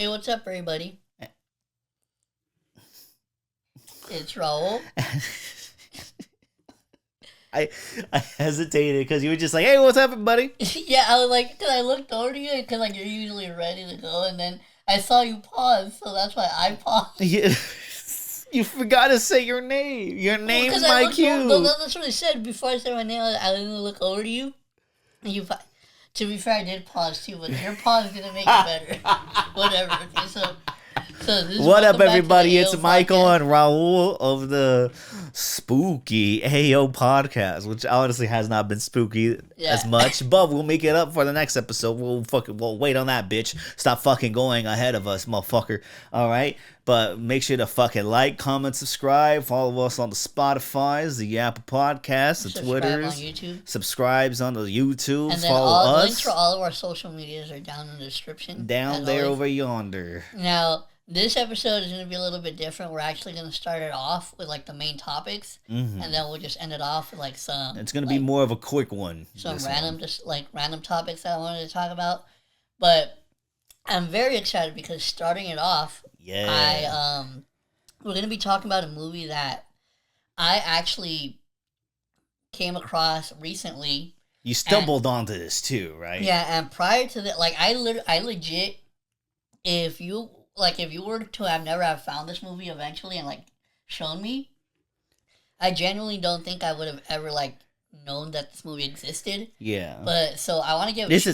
Hey, what's up, everybody? It's Raul. I hesitated because you were just like, "Hey, what's up, buddy?" Yeah, I was like, because I looked over to you, because like you're usually ready to go, and then I saw you pause, so that's why I paused. Yeah. You forgot to say your name. Your Well, name's because I my looked over, no, cue. that's what I said before I said my name. I didn't look over to you. And you, to be fair, I did pause too, but your pause didn't make it better. Whatever. Okay, so this is What up, welcome back to the everybody? It's AO Michael podcast. and Raul of the spooky AO podcast, which honestly has not been spooky as Yeah. much, but we'll make it up for the next episode. We'll wait on that, bitch. Stop fucking going ahead of us, motherfucker. All right, but make sure to fucking like, comment, subscribe, follow us on the Spotify's, the Apple Podcasts, the Subscribe on Twitters, YouTube. subscribes on the YouTubes, And then follow all us links for all of our social medias are down in the description. down as there always. over yonder. Now, this episode is going to be a little bit different. We're actually going to start it off with like the main topics, and then we'll just end it off with like some. It's gonna like, be more of a quick one. some this random, one. just like random topics that I wanted to talk about. But I'm very excited because starting it off, Yeah. we're going to be talking about a movie that I actually came across recently. You stumbled onto this too, right? Yeah, and prior to that, like I legit, if you were to have never have found this movie eventually and like shown me, I genuinely don't think I would have ever like known that this movie existed. Yeah. But so I want to give This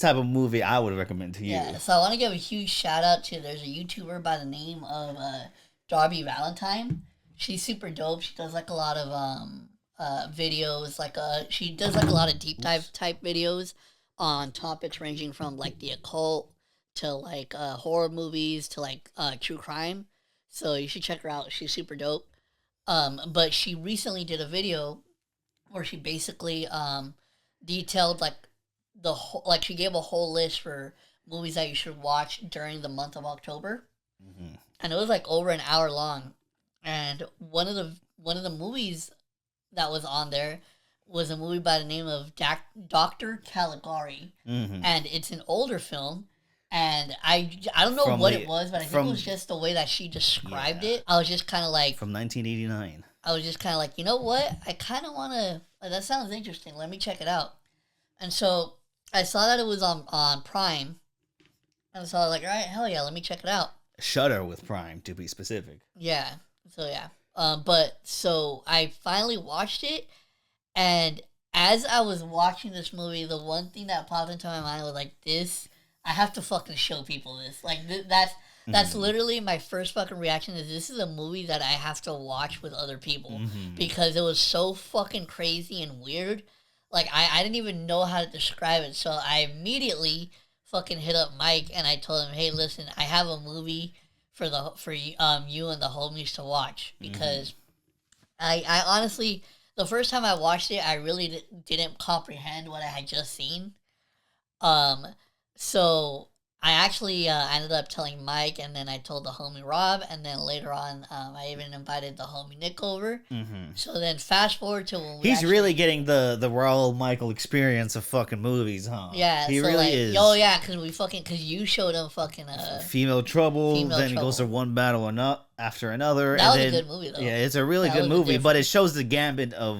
type of movie I would recommend to you. yeah. So I want to give a huge shout out to there's a YouTuber by the name of Darby Valentine. She's super dope. She does like a lot of videos. She does like a lot of deep dive type videos on topics ranging from like the occult to like horror movies to like true crime. So you should check her out. She's super dope. But she recently did a video where she basically detailed like the whole, like she gave a whole list for movies that you should watch during the month of October, and it was like over an hour long. And one of the movies that was on there was a movie by the name of Dr. Caligari, and it's an older film. And I don't know what it was, but I think it was just the way that she described it. I was just kind of like from 1989. I was just kind of like, you know what? I kind of want to. That sounds interesting. Let me check it out. And so I saw that it was on Prime, and so I was like, all right, hell yeah, let me check it out. Shudder with Prime, to be specific. Yeah. So yeah. But so I finally watched it, and as I was watching this movie, the one thing that popped into my mind was like, this. I have to fucking show people this. Like that's literally my first fucking reaction. Is this is a movie that I have to watch with other people because it was so fucking crazy and weird. Like I didn't even know how to describe it, so I immediately fucking hit up Mike and I told him, hey, listen, I have a movie for you and the homies to watch because I honestly the first time I watched it I really didn't comprehend what I had just seen. So I actually ended up telling Mike, and then I told the homie Rob, and then later on, I even invited the homie Nick over. So then fast forward to when He's really getting the Raul Michael experience of fucking movies, huh? Yeah, he so really like, is. Oh yeah, because you showed him fucking Female Trouble. Female then he goes to Trouble. one battle after another. That and was a then, good movie though. Yeah, it's a really That good was a movie, but different- it shows the gambit of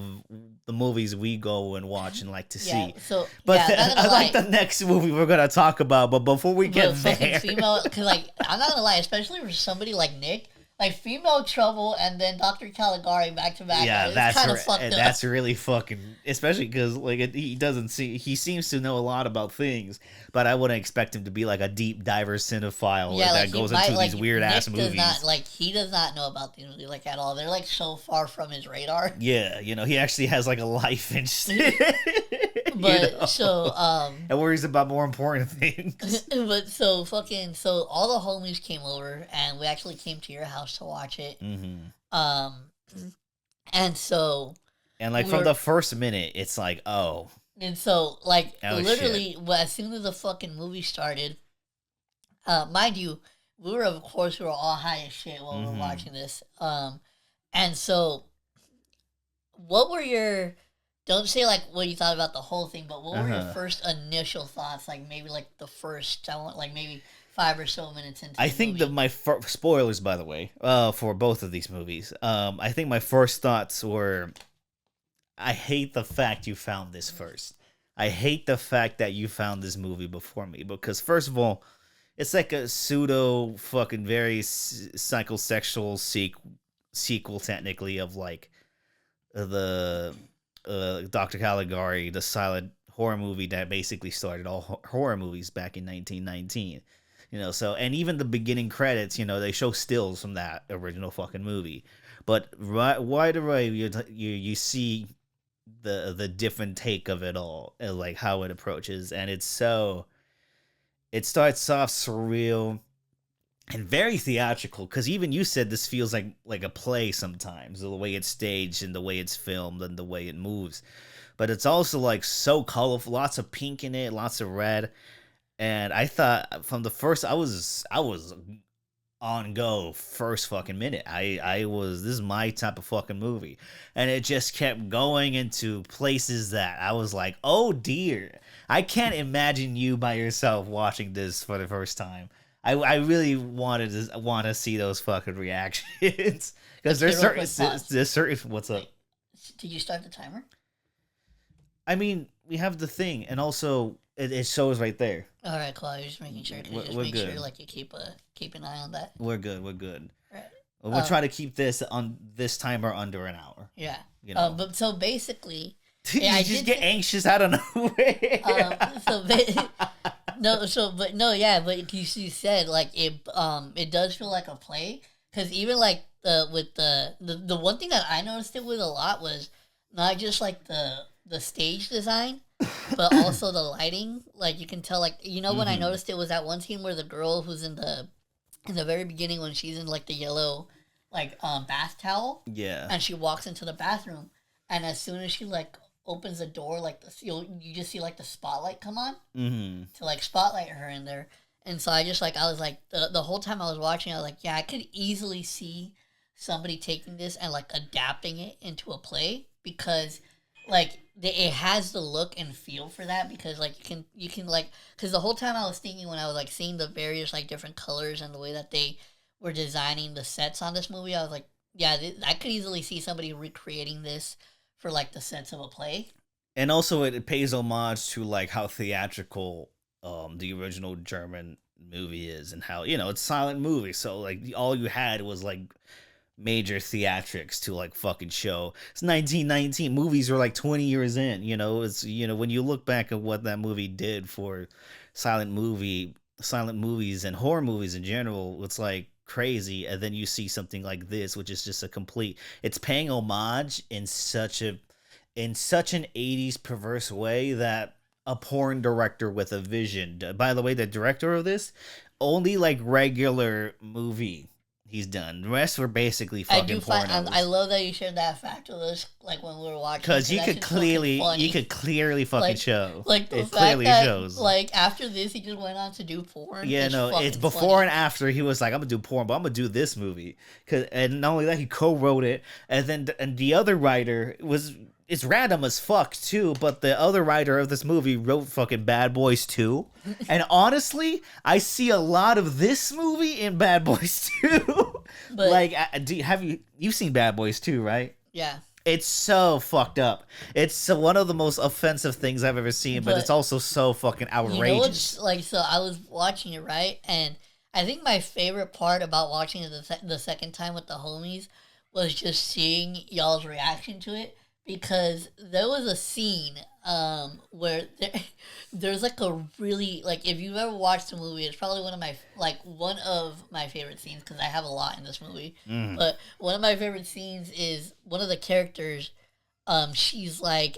the movies we go and watch and like to Yeah, see. so But yeah, not gonna I like lie. the next movie we're gonna talk about. But before we get But fucking there, female, because like I'm not gonna lie, especially for somebody like Nick, like Female Trouble and then Dr. Caligari back to back. yeah, it's kind of fucked up. that's really fucking, especially because like he seems to know a lot about things, but I wouldn't expect him to be like a deep diver cinephile Yeah, that like goes he might, into like, these weird ass Nick movies. He does not know about these movies like at all. They're like so far from his radar. Yeah, he actually has like a life and shit. But so and worries about more important things. but so all the homies came over and we actually came to your house to watch it. And so And like from the first minute, it's like, oh, like Oh, literally as soon as the fucking movie started, mind you, we were all high as shit while we were watching this. And so what were your don't say like what you thought about the whole thing, but what were your first initial thoughts? Like maybe like the first, I want like maybe 5 or so minutes into I the think movie. spoilers, by the way, for both of these movies. I think my first thoughts were, I hate the fact you found this first. I hate the fact that you found this movie before me, because first of all, it's like a pseudo fucking very psychosexual sequel technically of like the Dr. Caligari, the silent horror movie that basically started all horror movies back in 1919. So, and even the beginning credits, they show stills from that original fucking movie. But right away, you see the different take of it all, and like how it approaches, and it starts off surreal and very theatrical, because even you said this feels like a play sometimes, the way it's staged and the way it's filmed and the way it moves. But it's also like so colorful, lots of pink in it, lots of red. And I thought from the first, I was on go first fucking minute. This is my type of fucking movie, and it just kept going into places that I was like, oh dear, I can't imagine you by yourself watching this for the first time. I really want to see those fucking reactions, because there's certain what's up. Wait, did you start the timer? I mean, we have the thing, and also it shows right there. All right, cool. I was just making sure. Just We're make good. sure, like, you keep an eye on that. We're good. We're good. All right. We'll try to keep this timer under an hour. Yeah. You know. But so basically, You I just did get anxious out of nowhere. but you said like it does feel like a play, because even like the one thing that I noticed it with a lot was not just like the stage design, but also the lighting. Like you can tell, like, when I noticed it was that one scene where the girl who's in the very beginning, when she's in like the yellow like bath towel, Yeah. and she walks into the bathroom, and as soon as she like opens the door, like you just see like the spotlight come on to like spotlight her in there. And so I was like, the whole time I was watching, I was like, yeah, I could easily see somebody taking this and like adapting it into a play, because like it has the look and feel for that, because like you can like, because the whole time I was thinking, when I was like seeing the various like different colors and the way that they were designing the sets on this movie, I was like, yeah, I could easily see somebody recreating this for like the sets of a play. And also it pays homage to like how theatrical the original German movie is, and how, it's a silent movie, so like all you had was like major theatrics to like fucking show. It's 1919, movies were like 20 years in. It's, when you look back at what that movie did for silent movies and horror movies in general, it's like crazy. And then you see something like this, which is just it's paying homage in such an 80s perverse way, that a porn director with a vision. By the way, the director of this, only like regular movie he's done. The rest were basically fucking pornos. I love that you shared that fact with us, like when we were watching. Because you could clearly fucking show. Like the it fact clearly that, shows. like after this, he just went on to do porn. Yeah, no, it's before funny. and after. He was like, I'm gonna do porn, but I'm gonna do this movie. And not only that, he co-wrote it, and the other writer was. It's random as fuck too, but the other writer of this movie wrote fucking Bad Boys 2. And honestly, I see a lot of this movie in Bad Boys 2. But, like, you've seen Bad Boys 2, right? Yeah. It's so fucked up. It's one of the most offensive things I've ever seen, but it's also so fucking outrageous. So I was watching it, right? And I think my favorite part about watching it the second time with the homies was just seeing y'all's reaction to it. Because there was a scene where there's like a really, like, if you've ever watched the movie, it's probably one of my favorite scenes, because I have a lot in this movie. But one of my favorite scenes is one of the characters. She's like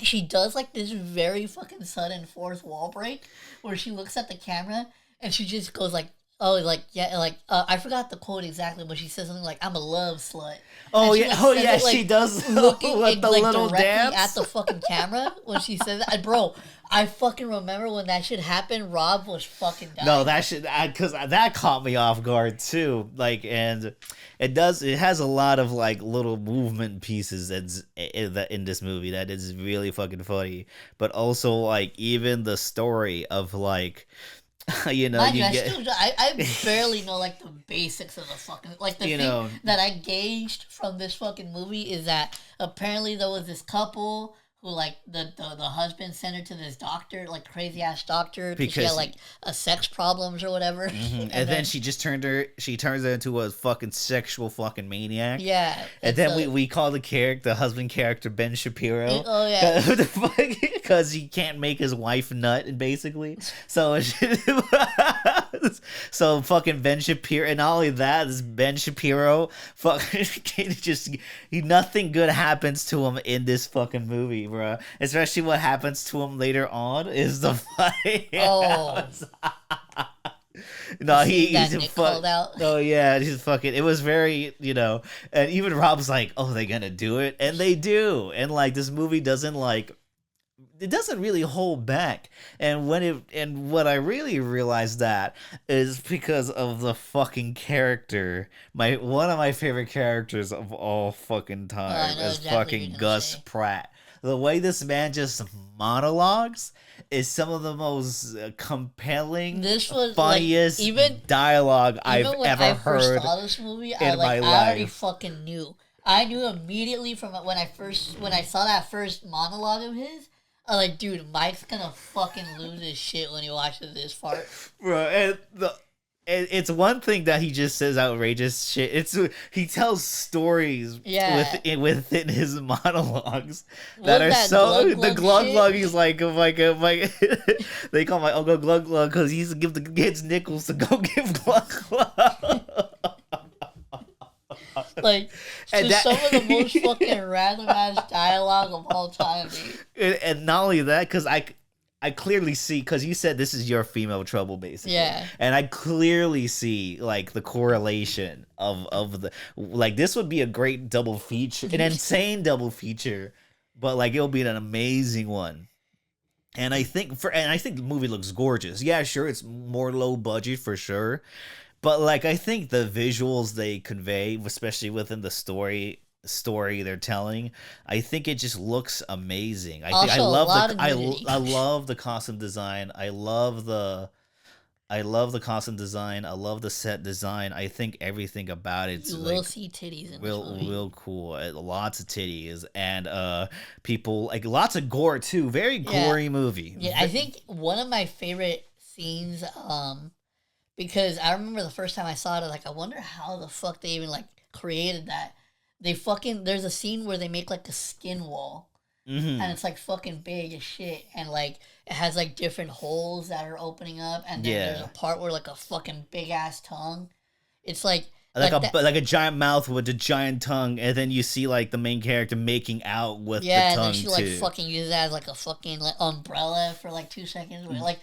she does like this very fucking sudden fourth wall break, where she looks at the camera and she just goes like, oh, like, yeah, like, I forgot the quote exactly, but she says something like, I'm a love slut. Oh, and yeah, she does. Looking with the like little directly dance at the fucking camera when she says that. Bro, I fucking remember when that shit happened, Rob was fucking dying. No, because that caught me off guard too. Like, and it has a lot of like little movement pieces in this movie that is really fucking funny. But also, like, even the story of like You know, Mind you, you I get still I barely know like the basics of the fucking like the you thing know that I gauged from this fucking movie is that apparently there was this couple who like the husband sent her to this doctor like crazy ass doctor because she had because like a sex problems or whatever and then she turns her into a fucking sexual fucking maniac. yeah And it's then we call the husband character Ben Shapiro. oh yeah Because he can't make his wife nut, basically. So so fucking Ben Shapiro, and not only that, this Ben Shapiro fucking nothing good happens to him in this fucking movie, bro. Especially what happens to him later on is the fight. oh No, that he's Nick fuck. called out. Oh yeah, he's fucking. It was very, and even Rob's like, "Oh, they gonna do it," and they do. And like this movie doesn't it doesn't really hold back. And what I really realized that is because of the fucking character. One of my favorite characters of all fucking time know is exactly what fucking you're gonna Gus say. Pratt. The way this man just monologues is some of the most compelling, This was funniest like even dialogue I've even when ever I first heard saw this movie, in my I already life. fucking knew. I knew immediately from when I saw that first monologue of his. I was like, dude, Mike's gonna fucking lose his shit when he watches this part. Bro, it's one thing that he just says outrageous shit. He tells stories Yeah. within his monologues What that are that so glug the glug glug shit? glug. He's like they call my uncle glug glug because he used to give the kids nickels to go give glug glug. Like, And just that- some of the most fucking random ass dialogue of all time, dude. And not only that, because I clearly see, because you said this is your female trouble, basically. Yeah. And I clearly see, like, the correlation of the, like, this would be a great double feature, an insane double feature, but, like, it'll be an amazing one. And I think the movie looks gorgeous. Yeah, sure, it's more low budget for sure. But, like, I think the visuals they convey, especially within the story they're telling, I think it just looks amazing. I Also, a lot of nudity. I love the costume design. I love the costume design. I love the set design. I think everything about it's You will see titties in this movie. real cool. Lots of titties and people, like, lots of gore too. Very gory movie. Yeah, I think one of my favorite scenes, because I remember the first time I saw it, like, I wonder how the fuck they even, like, created that. There's a scene where they make, like, a skin wall, Mhm. and it's, like, fucking big as shit, and, like, it has, like, different holes that are opening up, and then there's Yeah. a part where, like, a fucking big-ass tongue. It's, like like a giant mouth with a giant tongue, and then you see, like, the main character making out with the and tongue then she, like, too. fucking uses that as, like, a fucking, like, umbrella for, like, 2 seconds. Like,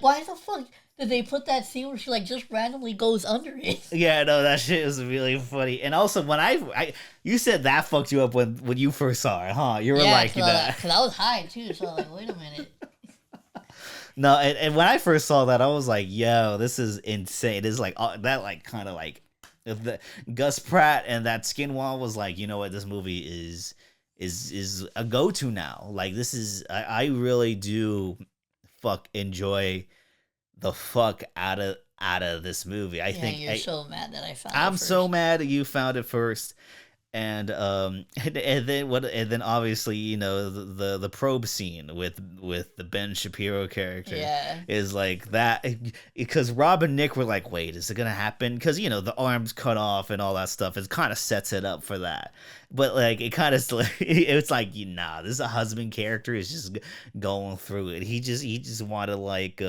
why the fuck did they put that scene where she, like, just randomly goes under it? Yeah, no, that shit is really funny. And also, when you said that fucked you up when you first saw it, huh? You were like that. Because I was high, too, so I was like, wait a minute. No, and when I first saw that, I was like, yo, this is insane. It's like that, like, kind of like the Gus Pratt and that skin wall was like, you know what, this movie is a go-to now. Like, this is I really do enjoy the fuck out of this movie. I think You're so mad that I found it I'm first. so mad that you found it first. And then obviously, you know, the probe scene with the Ben Shapiro character Yeah. is like that, because Rob and Nick were like, wait, is it gonna happen? Because, you know, the arms cut off and all that stuff, it kind of sets it up for that. But, like, it kind of it's like, nah, this is a husband character is just going through it. He just wanted, like,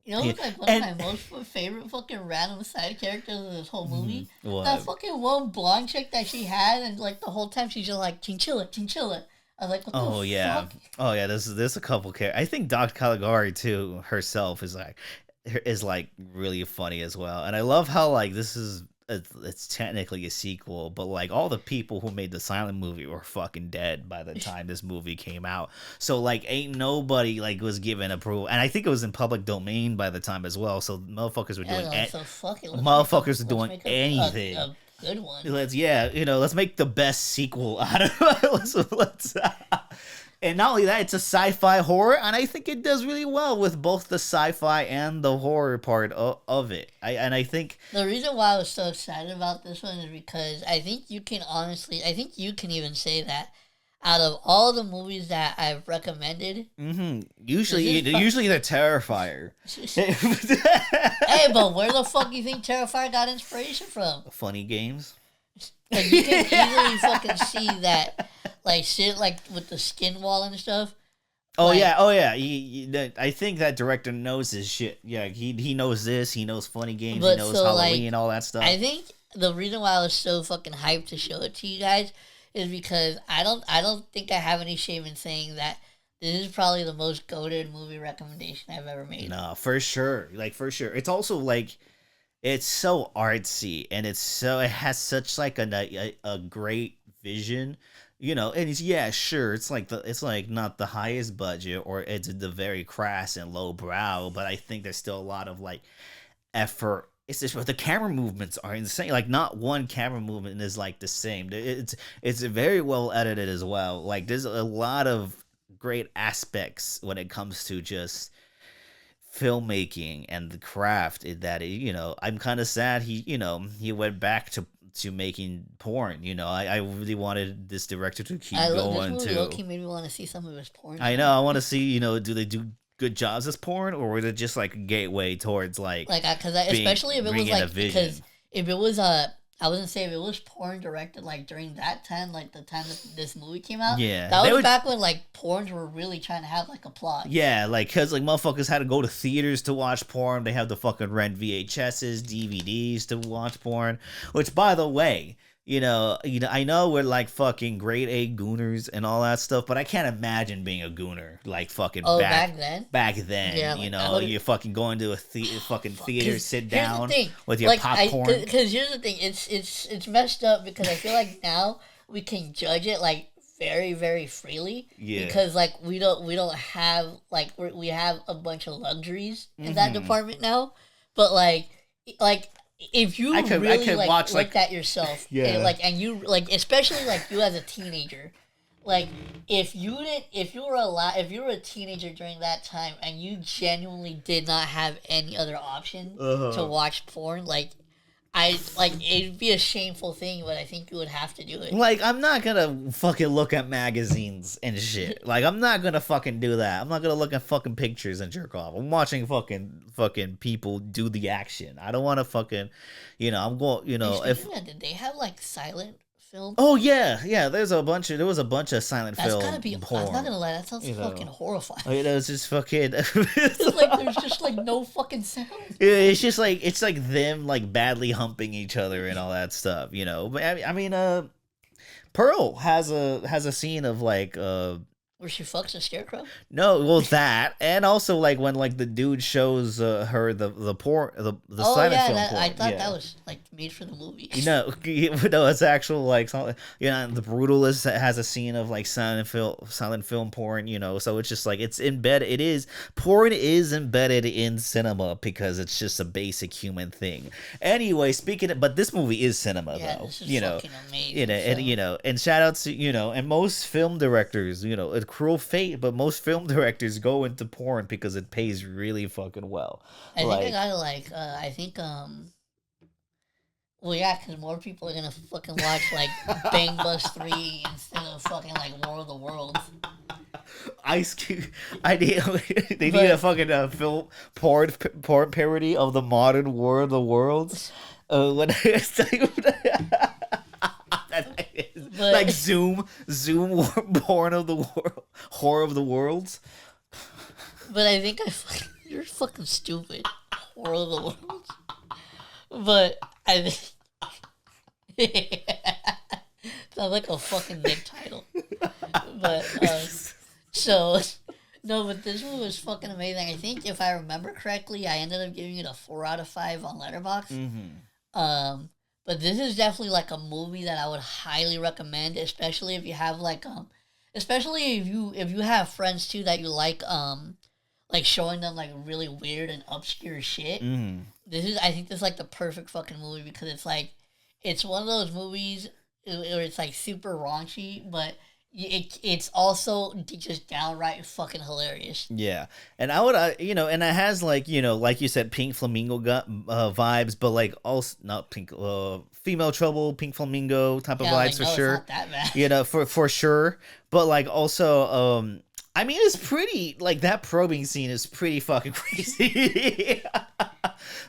You know what's like one of my most favorite fucking random side characters of this whole movie? what? That fucking one blonde chick that she had, and like the whole time she's just like chinchilla, chinchilla. I was like, what Oh the yeah, fuck? oh yeah. There's a couple characters. I think Dr. Caligari too herself is like really funny as well. And I love how, like, it's technically a sequel, but, like, all the people who made the silent movie were fucking dead by the time this movie came out. So, like, ain't nobody, like, was given approval, and I think it was in public domain by the time as well. So motherfuckers were doing Yeah, so fuck it. motherfuckers are doing make anything. A good one. Let's make the best sequel out of let's And not only that, it's a sci-fi horror, and I think it does really well with both the sci-fi and the horror part of it. I think The reason why I was so excited about this one is because I think you can honestly, I think you can even say that out of all the movies that I've recommended, usually the Terrifier. hey, but where the fuck you think Terrifier got inspiration from? Funny games. Like you can easily fucking see that, like shit, like with the skin wall and stuff. Oh Like, yeah. I think that director knows his shit. Yeah, he knows this. He knows funny games. He But knows so, Halloween, like, all that stuff. I think the reason why I was so fucking hyped to show it to you guys is because I don't think I have any shame in saying that this is probably the most goated movie recommendation I've ever made. No, for sure. Like for sure. It's also like it's so artsy and it has such like a great vision. You know, and it's like not the highest budget or it's the very crass and low brow, but I think there's still a lot of like effort. It's just the camera movements are insane. Like not one camera movement is like the same. It's very well edited as well. Like there's a lot of great aspects when it comes to just filmmaking and the craft I'm kind of sad he went back to making porn. I really wanted this director to keep going this movie to low-key made me want to see some of his porn. I know I want to see do they do good jobs as porn or was it just like a gateway towards especially if it was like vision. because if it was I wasn't saying if it was porn directed like during that time, like the time that this movie came out. Yeah, that was back when like porns were really trying to have like a plot. Yeah, like because like motherfuckers had to go to theaters to watch porn. They have to fucking rent VHSs, DVDs to watch porn. Which, by the way, I know we're like fucking grade A gooners and all that stuff, but I can't imagine being a gooner like fucking back then. Back then, yeah, you're fucking going to a fucking theater, sit down with your like, popcorn. Because here's the thing, it's messed up because I feel like now we can judge it like very very freely. Yeah. Because like we don't have like we have a bunch of luxuries in that department now, but like. If you really like looked at yourself, yeah, and you like especially like you as a teenager, like if you were a teenager during that time and you genuinely did not have any other option to watch porn, it'd be a shameful thing, but I think you would have to do it. Like, I'm not gonna fucking look at magazines and shit. Like, I'm not gonna fucking do that. I'm not gonna look at fucking pictures and jerk off. I'm watching fucking people do the action. I don't want to fucking, I'm going, did they have like silent film? Oh yeah. There was a bunch of silent film. That's gotta be porn. I'm not gonna lie, that sounds fucking horrifying. It's just fucking. It's like there's just like no fucking sound. It's just like them like badly humping each other and all that stuff. But I mean, Pearl has a scene of like where she fucks a scarecrow? No, well that, and also like when like the dude shows her the porn the silent film porn. I thought that was like made for the movie. No, it's actual like the Brutalist has a scene of like silent film porn. So it's just like it's embedded. Porn is embedded in cinema because it's just a basic human thing. Anyway, but this movie is cinema though. This is fucking amazing. And shout out to and most film directors, a cruel fate, but most film directors go into porn because it pays really fucking well. I think I gotta well, yeah, because more people are gonna fucking watch like Bang Bus 3 instead of fucking like War of the Worlds. Ice Cube. They need a fucking film porn parody of the modern War of the Worlds. Like Zoom porn of the world, horror of the worlds. But I think you're fucking stupid. Horror of the worlds. But I think sounds like a fucking Nick title. But but this movie was fucking amazing. I think if I remember correctly, I ended up giving it a 4 out of 5 on Letterboxd. But this is definitely like a movie that I would highly recommend, especially if you have like especially if you have friends too that you like showing them like really weird and obscure shit. I think this is like the perfect fucking movie because it's one of those movies where it's like super raunchy, but it's also just downright fucking hilarious. Yeah, and I would, and it has like like you said, Pink Flamingo vibes, but like also not pink, Female Trouble, Pink Flamingo type of Yeah, vibes like, for no, it's sure. not that bad. For sure. But like also, I mean, it's pretty like that probing scene is pretty fucking crazy.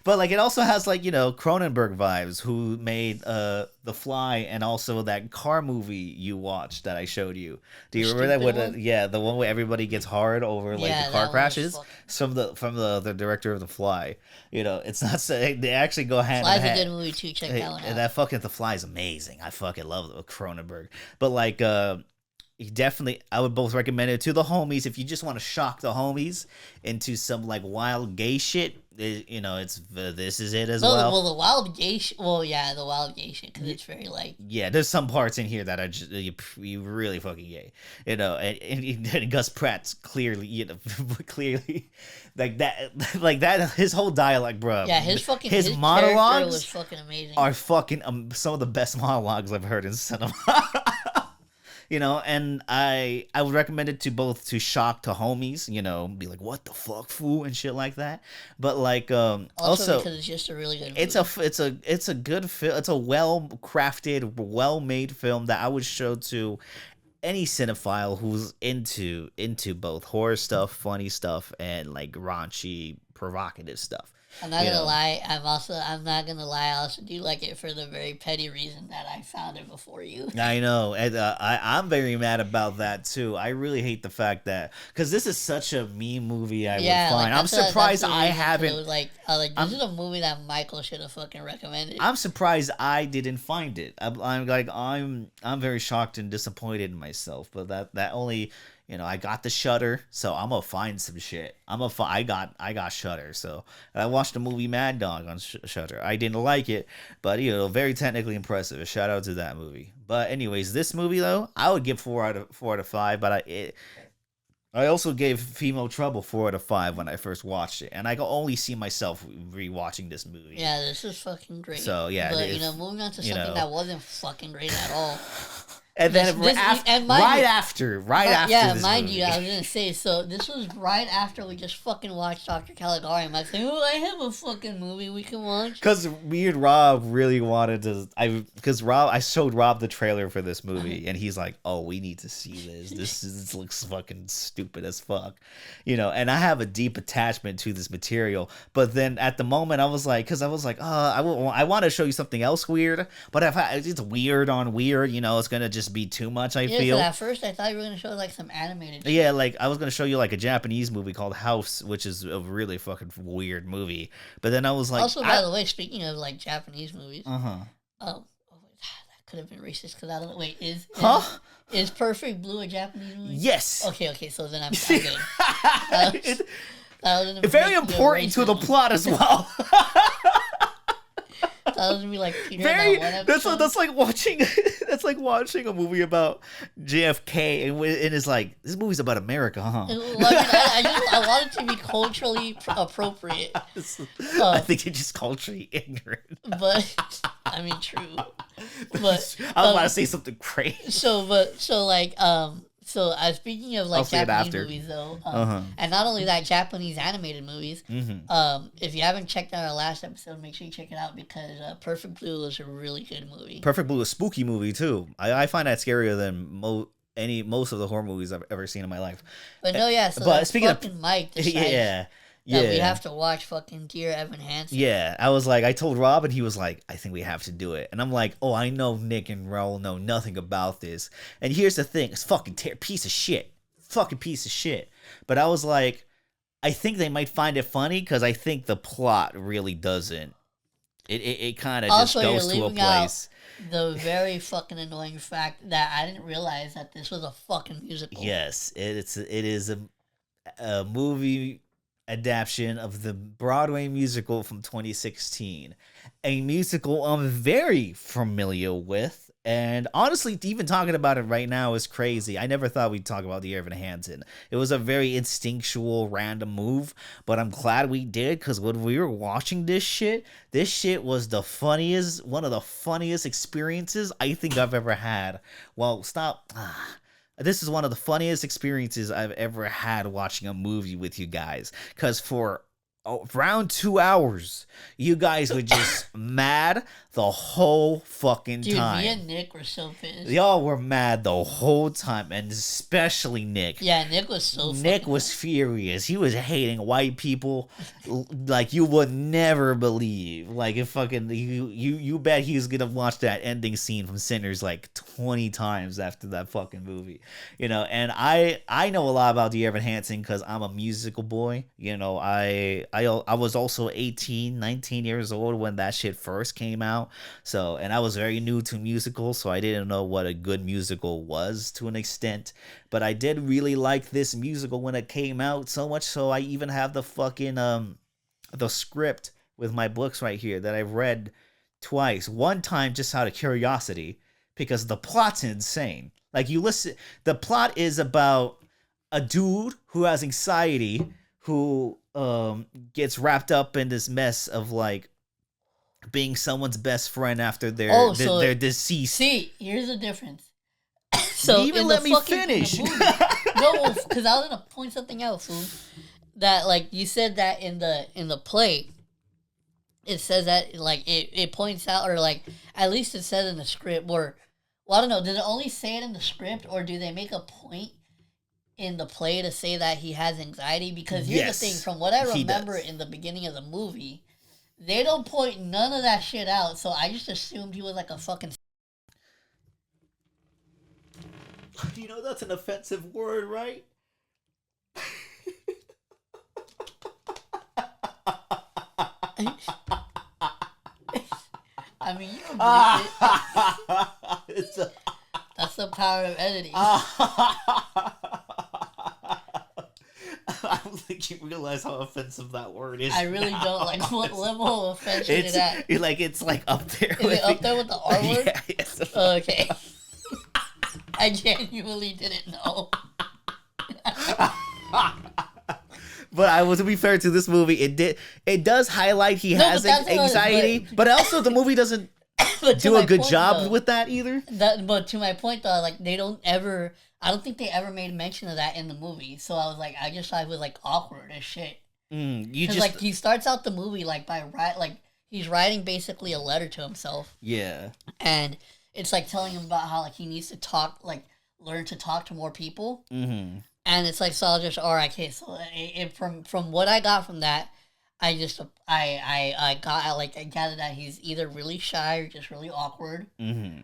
But like it also has like Cronenberg vibes, who made The Fly and also that car movie you watched that I showed you. Do you remember that? Yeah, the one where everybody gets hard over like Yeah, the car that one was crashes. fucking. It's from the director of The Fly. It's not saying they actually go hand Fly's in a hand. good movie too. Check that one And out. that fucking The Fly is amazing. I fucking love Cronenberg. But like definitely I would both recommend it to the homies if you just want to shock the homies into some like wild gay shit. It's this is it as No, well. well, the wild gay shit. Well, yeah, the wild gay shit because it's very like. Yeah, there's some parts in here that are just you really fucking gay, and Gus Pratt's clearly, clearly, like that, his whole dialogue, bro. Yeah, his monologues was fucking amazing. are fucking some of the best monologues I've heard in cinema. And I would recommend it to both to shock to homies, be like, what the fuck, fool, and shit like that. But like also because it's just a really good movie. it's a good film. It's a well crafted, well made film that I would show to any cinephile who's into both horror stuff, funny stuff, and like raunchy, provocative stuff. I'm not gonna lie. I'm not gonna lie. I also do like it for the very petty reason that I found it before you. I know, and I'm very mad about that too. I really hate the fact that because this is such a meme movie. I would find. I'm surprised I haven't. This is a movie that Michael should have fucking recommended. I'm surprised I didn't find it. I'm very shocked and disappointed in myself. But that only. I got the Shutter, so I'm gonna find some shit. I got Shutter, so I watched the movie Mad Dog on Shutter. I didn't like it, but very technically impressive. A shout out to that movie. But anyways, this movie though, I would give 4 out of 5. But I also gave Female Trouble 4 out of 5 when I first watched it, and I can only see myself rewatching this movie. Yeah, this is fucking great. So yeah, but moving on to something that wasn't fucking great at all. And then right after yeah, this mind movie. you, I was gonna say, so this was right after we just fucking watched Dr. Caligari. I'm like, oh, I have a fucking movie we can watch. Because me and Rob really wanted to, I showed Rob the trailer for this movie, and he's like, oh, we need to see this. This looks fucking stupid as fuck, and I have a deep attachment to this material. But then at the moment, I was like, I want to show you something else weird, but if it's weird on weird, it's gonna just be too much. I feel. At first, I thought you were gonna show like some animated shit. Yeah, like I was gonna show you like a Japanese movie called House, which is a really fucking weird movie. But then I was like, also, by the way, speaking of like Japanese movies, that could have been racist because I don't know. Wait, is Perfect Blue a Japanese movie? Yes. Okay, so then I'm good. Very important to the plot as well. That was gonna be like Peter in that one episode. That's like watching. That's like watching a movie about JFK, and it's like this movie's about America, huh? Well, I want it to be culturally appropriate. I think you're just culturally ignorant. But I mean, true. But I was about to say something crazy. So speaking of like Japanese movies though, and not only that, Japanese animated movies. Mm-hmm. If you haven't checked out our last episode, make sure you check it out because Perfect Blue is a really good movie. Perfect Blue is a spooky movie too. I find that scarier than most of the horror movies I've ever seen in my life. But no, yeah. So but speaking of Mike, decided we have to watch fucking Dear Evan Hansen. Yeah, I told Rob, and he was like, I think we have to do it. And I'm like, oh, I know Nick and Raul know nothing about this. And here's the thing, it's fucking piece of shit. Fucking piece of shit. But I was like, I think they might find it funny, because I think the plot really doesn't. It kind of just goes to a place. The very fucking annoying fact that I didn't realize that this was a fucking musical. Yes, it is a movie adaptation of the Broadway musical from 2016, a musical I'm very familiar with, and honestly, even talking about it right now is crazy. I never thought we'd talk about the Evan Hansen. It was a very instinctual, random move, but I'm glad we did, because when we were watching this shit was one of the funniest experiences I think I've ever had. Well, stop. this is one of the funniest experiences I've ever had watching a movie with you guys. Because for around 2 hours, you guys were just mad the whole fucking Dude, time. me and Nick were so pissed. Y'all were mad the whole time, and especially Nick. Yeah, Nick was so Nick was furious. He was hating white people like you would never believe. Like if fucking you bet he's gonna watch that ending scene from Sinners like 20 times after that fucking movie. You know, and I know a lot about the Evan Hansen because I'm a musical boy. You know, I was also 18, 19 years old when that shit first came out. So, and I was very new to musicals, so I didn't know what a good musical was to an extent. But I did really like this musical when it came out, so much so I even have the fucking the script with my books right here that I've read twice. One time just out of curiosity because the plot's insane. Like you listen, the plot is about a dude who has anxiety who gets wrapped up in this mess of like being someone's best friend after they're deceased. See, here's the difference. So you even let me finish. No, because I was gonna point something out, fool. That like you said that in the play, it says that like it points out, or like at least it says in the script, or well, I don't know, did it only say it in the script, or do they make a point in the play to say that he has anxiety? Because here's the thing, from what I remember in the beginning of the movie, they don't point none of that shit out, so I just assumed he was like a fucking... You know that's an offensive word, right? I mean, you don't believe it. That's the power of editing. I don't think you realize how offensive that word is. I really don't. Like, what level of offense is it at? It's like up there. Is it up there with the R word? Yeah, yes. Okay. I genuinely didn't know. But I was, to be fair to this movie, it does highlight he has anxiety, but also the movie doesn't do a good job with that either. But to my point though, like I don't think they ever made mention of that in the movie. So I was like, I just thought it was like awkward as shit. Because like he starts out the movie like he's writing basically a letter to himself. Yeah. And it's like telling him about how like he needs to learn to talk to more people. Mm-hmm. And it's like, so I'll just, all right, okay, so from what I got from that, I gathered that he's either really shy or just really awkward. Mm-hmm.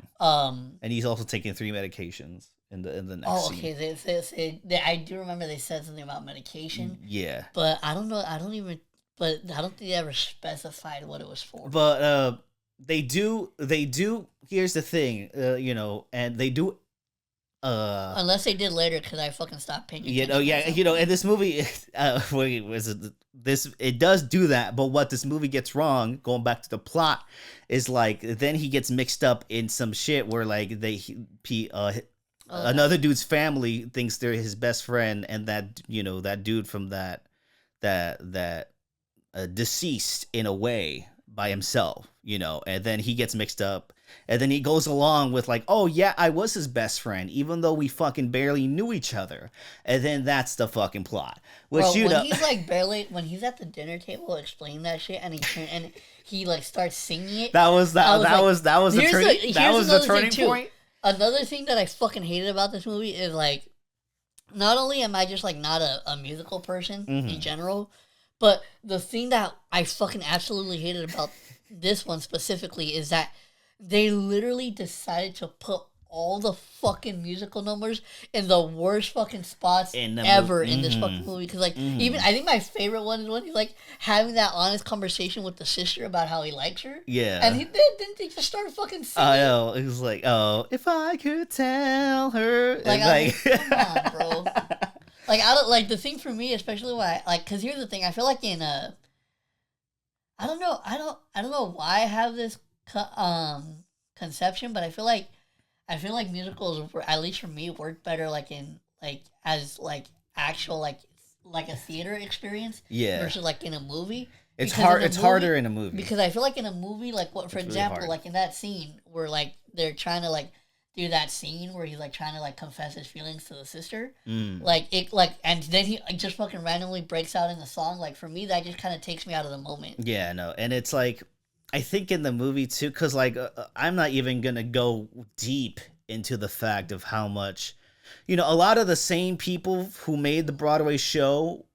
And he's also taking 3 medications in the next scene. Okay, I do remember they said something about medication. Yeah. But I don't know, I don't think they ever specified what it was for. But they do, here's the thing, and they do, unless they did later, because I fucking stopped paying attention. And this movie, it does do that, but what this movie gets wrong, going back to the plot, is like then he gets mixed up in some shit where like another dude's family thinks they're his best friend, and that that dude from that deceased in a way by himself, and then he gets mixed up. And then he goes along with like, oh yeah, I was his best friend, even though we fucking barely knew each other. And then that's the fucking plot. Which when he's like when he's at the dinner table explaining that shit, and he like starts singing it. That was the turning point. Another thing that I fucking hated about this movie is like, not only am I just like not a musical person in general, but the thing that I fucking absolutely hated about this one specifically is that they literally decided to put all the fucking musical numbers in the worst fucking spots ever in this fucking movie. Because, like, even I think my favorite one is when he's, like, having that honest conversation with the sister about how he likes her. Yeah. And didn't they just start fucking singing? I know. It was like, oh, if I could tell her. Like, come on, bro. Like, I don't, like, the thing for me, especially when because here's the thing. I feel like in, I don't know why I have this conception, but I feel like musicals, at least for me, work better as actual a theater experience versus like in a movie. It's harder in a movie because I feel like in a movie, like what, for example, like in that scene where like they're trying to like through that scene where he's like trying to like confess his feelings to the sister. Mm. Like it like and then he like, just fucking randomly breaks out in the song. Like for me that just kind of takes me out of the moment. Yeah, no, and it's like I think in the movie too, because like I'm not even gonna go deep into the fact of how much, a lot of the same people who made the Broadway show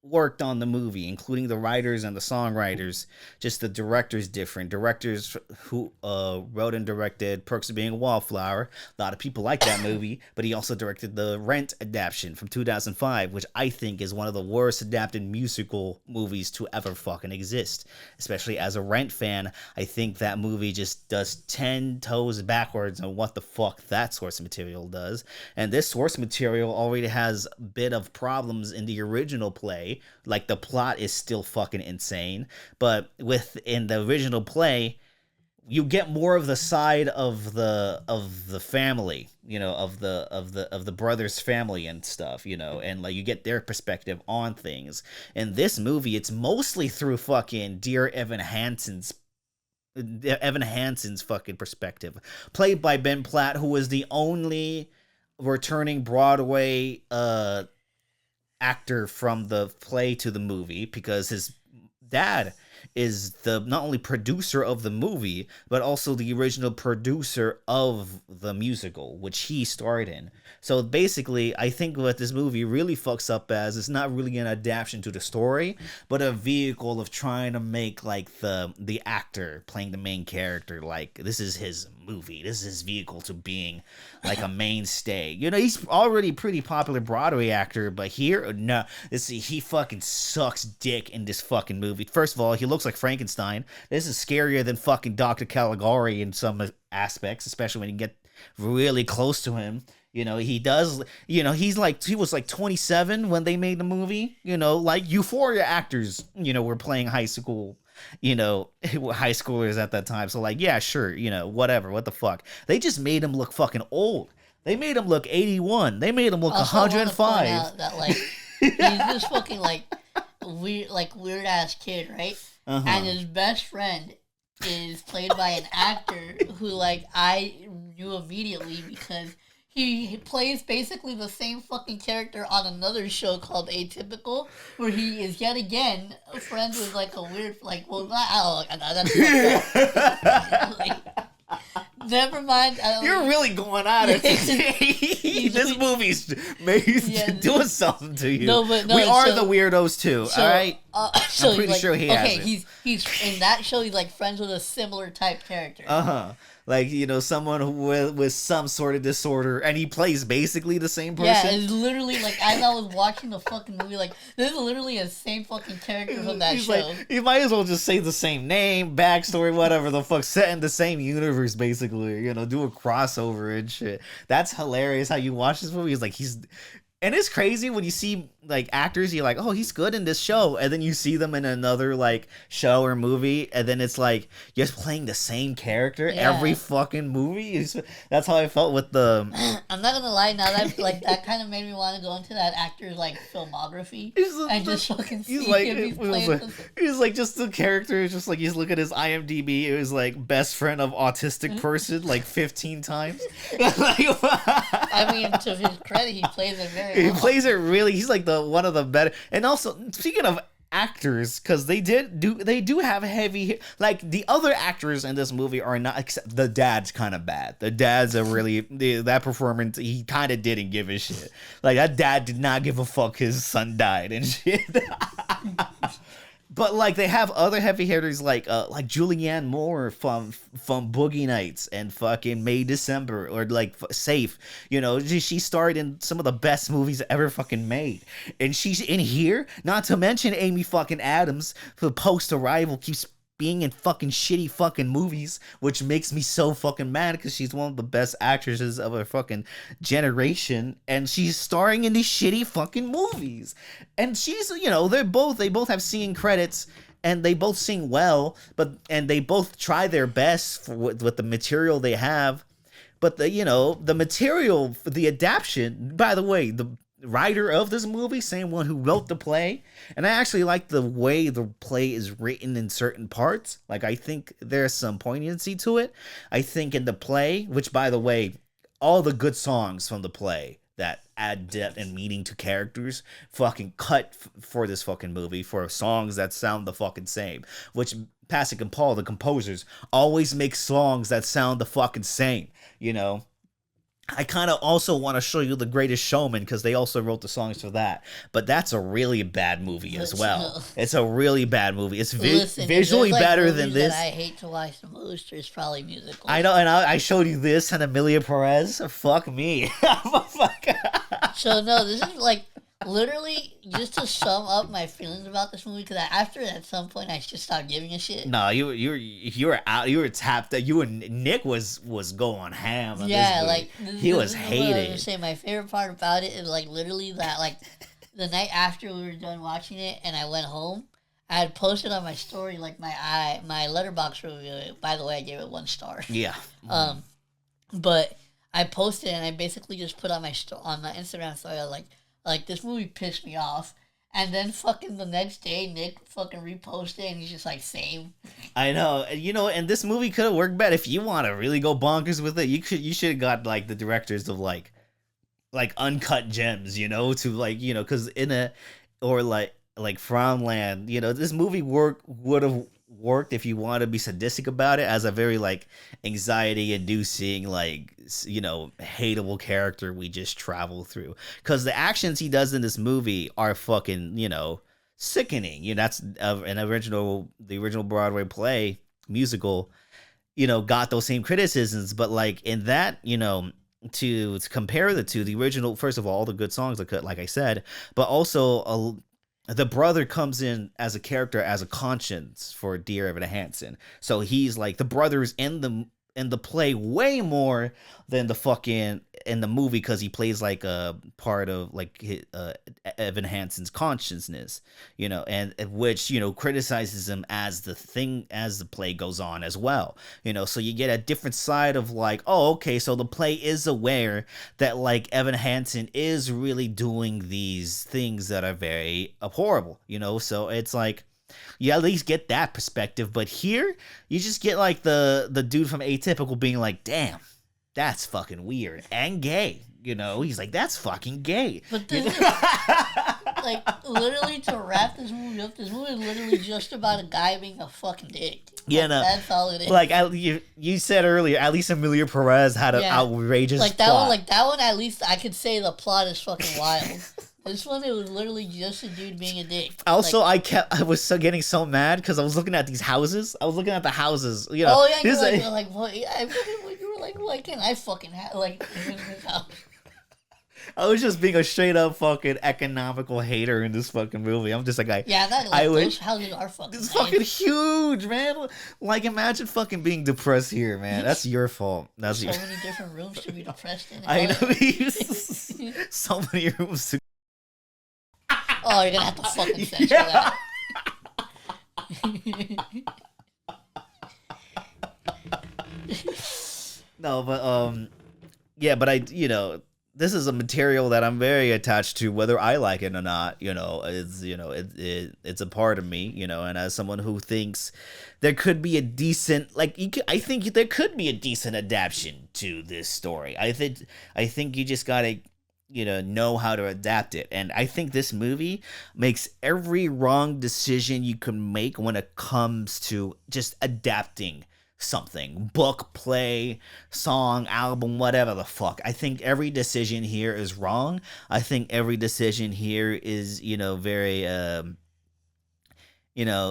worked on the movie, including the writers and the songwriters. Just the director's different. Directors who wrote and directed Perks of Being a Wallflower. A lot of people like that movie, but he also directed the Rent adaptation from 2005, which I think is one of the worst adapted musical movies to ever fucking exist. Especially as a Rent fan, I think that movie just does 10 toes backwards on what the fuck that source material does. And this source material already has a bit of problems in the original play. Like the plot is still fucking insane, but within the original play, you get more of the side of the family, of the brother's family and stuff, and like you get their perspective on things. In this movie, it's mostly through fucking dear Evan Hansen's fucking perspective, played by Ben Platt, who was the only returning Broadway actor from the play to the movie, because his dad is the not only producer of the movie but also the original producer of the musical, which he starred in. So basically, I think what this movie really fucks up as is not really an adaptation to the story, but a vehicle of trying to make like the actor playing the main character, like this is his movie, this is his vehicle to being like a mainstay. He's already a pretty popular Broadway actor, but here, no, he fucking sucks dick in this fucking movie. First of all, he looks like Frankenstein. This is scarier than fucking Dr. Caligari in some aspects, especially when you get really close to him. He does, he was like 27 when they made the movie, like Euphoria actors, were playing high school, high schoolers at that time. So like, yeah, sure, whatever, what the fuck. They just made him look fucking old. They made him look 81. They made him look also, 105. I want to point out that like he's this fucking like weird ass kid, right? Uh-huh. And his best friend is played by an actor who like I knew immediately because he plays basically the same fucking character on another show called Atypical, where he is yet again friends with like a weird, like, well, not, I don't know, that's like, never mind. You're really going at it. This movie's doing something to you. No, but no, we are the weirdos too. So, all right. So I'm pretty sure he has it. He's in that show. He's like friends with a similar type character. Like someone who with some sort of disorder, and he plays basically the same person. Yeah, it's literally like as I was watching the fucking movie, like this is literally the same fucking character from that show. Like, you might as well just say the same name, backstory, whatever the fuck, set in the same universe, basically. Do a crossover and shit. That's hilarious how you watch this movie. It's like and it's crazy when you see like actors, you're like, oh, he's good in this show, and then you see them in another like show or movie, and then it's like you're just playing the same character every fucking movie. That's how I felt with the. I'm not gonna lie, now that like that kind of made me want to go into that actor's like filmography and just fucking see if he's playing. He's like just the character is just like you look at his IMDb. It was like best friend of autistic person like 15 times. I mean, to his credit, he plays it very. He plays it really. He's like one of the better. And also, speaking of actors, because they do have heavy, like the other actors in this movie are not. Except the dad's kind of bad. The dad's a really that performance. He kind of didn't give a shit. Like that dad did not give a fuck. His son died and shit. But like they have other heavy hitters like Julianne Moore from Boogie Nights and fucking May December, or like Safe. She starred in some of the best movies ever fucking made, and she's in here. Not to mention Amy fucking Adams, who post Arrival keeps being in fucking shitty fucking movies, which makes me so fucking mad because she's one of the best actresses of her fucking generation, and she's starring in these shitty fucking movies. And she's, they both have singing credits, and they both sing well, and they both try their best with the material they have. But the material for the adaptation, by the way, writer of this movie, same one who wrote the play. And I actually like the way the play is written in certain parts. Like, I think there's some poignancy to it. I think in the play, which, by the way, all the good songs from the play that add depth and meaning to characters fucking cut for this fucking movie, for songs that sound the fucking same. Which Pasek and Paul, the composers, always make songs that sound the fucking same, you know? I kind of also want to show you The Greatest Showman because they also wrote the songs for that. But that's a really bad movie as well. It's a really bad movie. It's visually better than this. That I hate to watch the most. There's probably musicals. I know, and I showed you this and Emilia Perez. Fuck me. So no, this is like literally just to sum up my feelings about this movie. Because after at some point I just stopped giving a shit. No, you were out. You were tapped. You and Nick was going ham. Yeah, like he was hating. I was gonna say my favorite part about it is like literally that like the night after we were done watching it and I went home, I had posted on my story like my letterbox review. By the way, I gave it 1 star. Yeah. But I posted and I basically just put on my Instagram story like this movie pissed me off. And then fucking the next day, Nick fucking reposted and he's just like, same. I know, and this movie could have worked better. If you want to really go bonkers with it, you should have got like the directors of like Uncut Gems, to like, because like Frownland, this movie would have worked if you want to be sadistic about it as a very like anxiety inducing like hateable character we just travel through, because the actions he does in this movie are fucking sickening. That's the original Broadway play musical got those same criticisms, but like in that to compare the two, the original, first of all the good songs like I said, but also the brother comes in as a character, as a conscience for Dear Evan Hansen. So he's like the brother's in the play way more than the fucking in the movie, because he plays like a part of like Evan Hansen's consciousness, and which criticizes him as the play goes on as well, so you get a different side of like, oh, okay, so the play is aware that like Evan Hansen is really doing these things that are very abhorrible, so it's like you at least get that perspective. But here you just get like the dude from Atypical being like, damn, that's fucking weird and gay, he's like, that's fucking gay. But this is, like, literally to wrap this movie up, this movie is literally just about a guy being a fucking dick. Yeah, no, that's all it is. Like you said earlier, at least Emilia Perez had an outrageous like that plot. That one at least I could say the plot is fucking wild. This one, it was literally just a dude being a dick. Also, I was getting so mad because I was looking at these houses. I was looking at the houses. Oh yeah, you were like, what? You were like, why can't I fucking have like this house? I was just being a straight up fucking economical hater in this fucking movie. I'm just like, those houses are fucking. It's fucking huge, man. Like, imagine fucking being depressed here, man. That's your fault. That's so many different rooms to be depressed in. I know. So many rooms to. Oh, you're gonna have to fucking censor that. No, but yeah, but this is a material that I'm very attached to, whether I like it or not. It's a part of me, and as someone who thinks there could be a decent, I think there could be a decent adaptation to this story. I think you just gotta know how to adapt it. And I think this movie makes every wrong decision you can make when it comes to just adapting something, book, play, song, album, whatever the fuck. I think every decision here is wrong. I think every decision here is very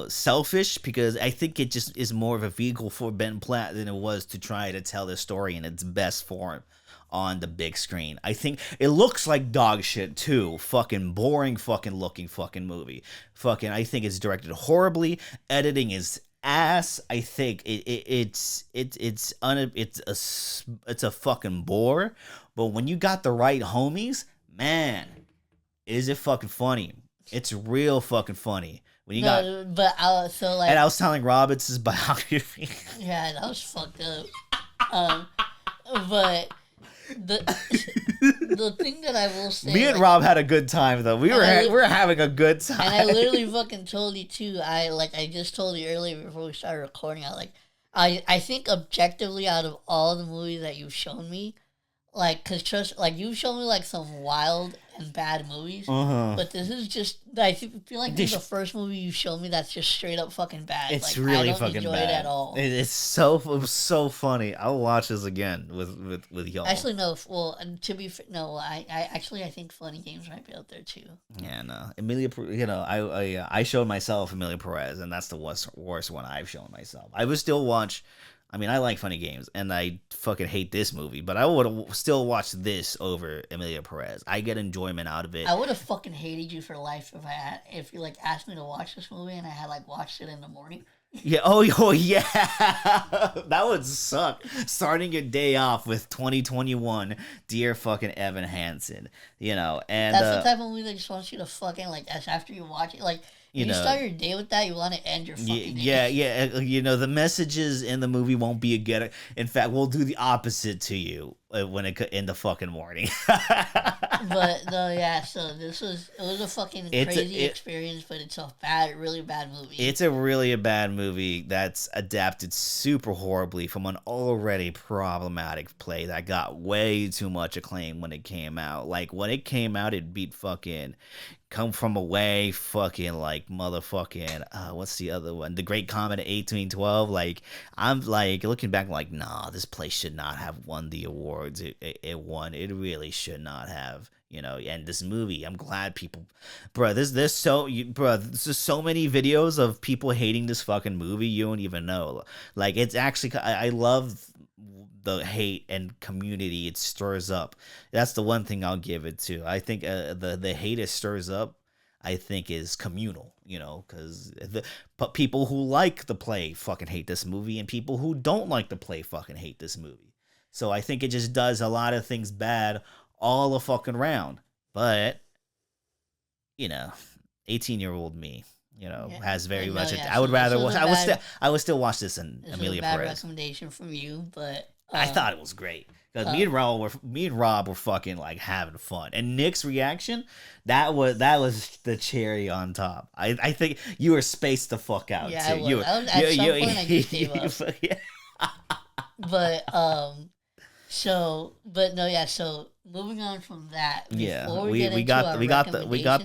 selfish, because I think it just is more of a vehicle for Ben Platt than it was to try to tell the story in its best form on the big screen. I think it looks like dog shit too. Fucking boring fucking looking fucking movie. Fucking, I think it's directed horribly. Editing is ass. I think it's a fucking bore. But when you got the right homies, man, is it fucking funny. It's real fucking funny. When you got, and I was telling Rob it's his biography. Yeah, that was fucked up. But the the thing that I will say, Me and like, Rob had a good time though. We were having a good time. and I literally fucking told you too. I just told you earlier before we started recording. I think objectively, out of all the movies that you've shown me, like, cause trust, like, you've shown me like some wild and bad movies, but this is just, I feel like this is the first movie you showed me that's just straight up fucking bad. It's like, really I don't fucking enjoy bad it at all. It was so funny. I'll watch this again with y'all. Actually, no. Well, to be no, I think Funny Games might be out there too. Yeah, no, Emilia. You know, I showed myself Emilia Perez, and that's the worst one I've shown myself. I would still watch. I mean, I like Funny Games, and I fucking hate this movie, but I would still watch this over Emilia Perez. I get enjoyment out of it. I would have fucking hated you for life if you like asked me to watch this movie and I had like watched it in the morning. Yeah. Oh yeah. That would suck. Starting your day off with 2021, dear fucking Evan Hansen. You know, and that's the type of movie that just wants you to fucking like after you watch it, like. You start your day with that, you want to end your fucking day. Yeah. You know, the messages in the movie won't be a get. In fact, we'll do the opposite to you when it in the fucking morning. But no, yeah. So it was a fucking crazy experience, but it's a really bad movie. It's a really bad movie that's adapted super horribly from an already problematic play that got way too much acclaim when it came out. Like when it came out, it beat fucking Come From Away, fucking like motherfucking what's the other one? The Great Comet of 1812. Like I'm like looking back, like nah, this play should not have won the awards. It won. It really should not have. You know, and this movie, I'm glad people, there's so many videos of people hating this fucking movie. You don't even know. Like it's actually, I love the hate and community it stirs up. That's the one thing I'll give it to. I think the hate it stirs up, I think, is communal, you know, because but people who like the play fucking hate this movie, and people who don't like the play fucking hate this movie. So I think it just does a lot of things bad all the fucking round. But, you know, 18-year-old me, you know, has very much. I would rather watch. I would still watch this than Emilia Perez. Bad recommendation from you, but I thought it was great because me and Rob were fucking like having fun, and Nick's reaction that was the cherry on top. I think you were spaced the fuck out yeah, too. I was. At some point I just gave up. But so moving on from that, we got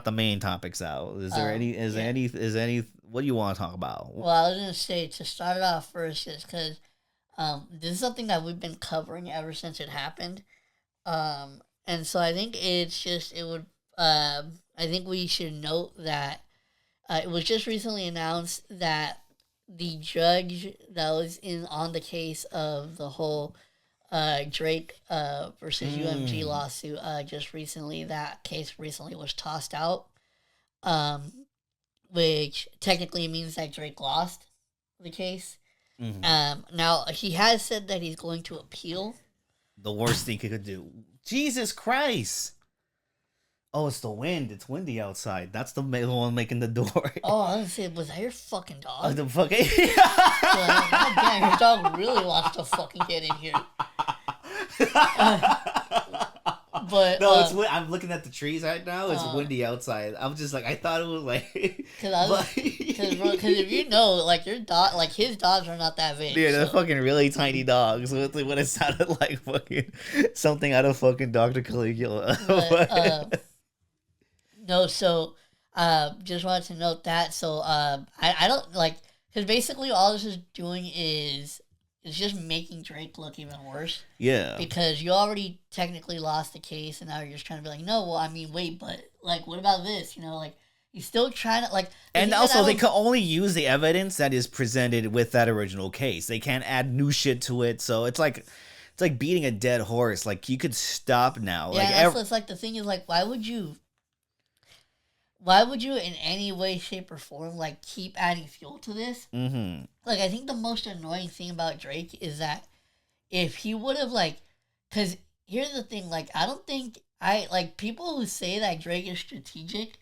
the main topics out. Is there any what do you want to talk about? Well, I was gonna say, to start it off first is because this is something that we've been covering ever since it happened, and so I think I think we should note that it was just recently announced that the judge that was on the case of the whole Drake versus UMG lawsuit, just recently, that case recently was tossed out, which technically means that Drake lost the case. Mm-hmm. Now, he has said that he's going to appeal. The worst thing he could do. Jesus Christ. Oh, it's the wind. It's windy outside. That's the one making the door. Oh, I was gonna say, was that your fucking dog? The fucking... God damn, your dog really wants to fucking get in here. But no, it's I'm looking at the trees right now. It's windy outside. I'm just like, I thought it was like, because if you know, like your dog, like his dogs are not that big. Yeah, they're fucking really tiny dogs. What it sounded like, fucking something out of fucking Dr. Caligula. But, no, so just wanted to note that. So I don't like, because basically all this is doing is it's just making Drake look even worse. Yeah. Because you already technically lost the case, and now you're just trying to be like, no, well, I mean, wait, but, like, what about this? You know, like, you're still trying to, like... And also, they can only use the evidence that is presented with that original case. They can't add new shit to it, so it's like beating a dead horse. Like, you could stop now. Yeah, it's like, the thing is, like, why would you in any way, shape, or form, like, keep adding fuel to this? Mm-hmm. Like, I think the most annoying thing about Drake is that if he would have, like... Because here's the thing, like, I don't think... people who say that Drake is strategic,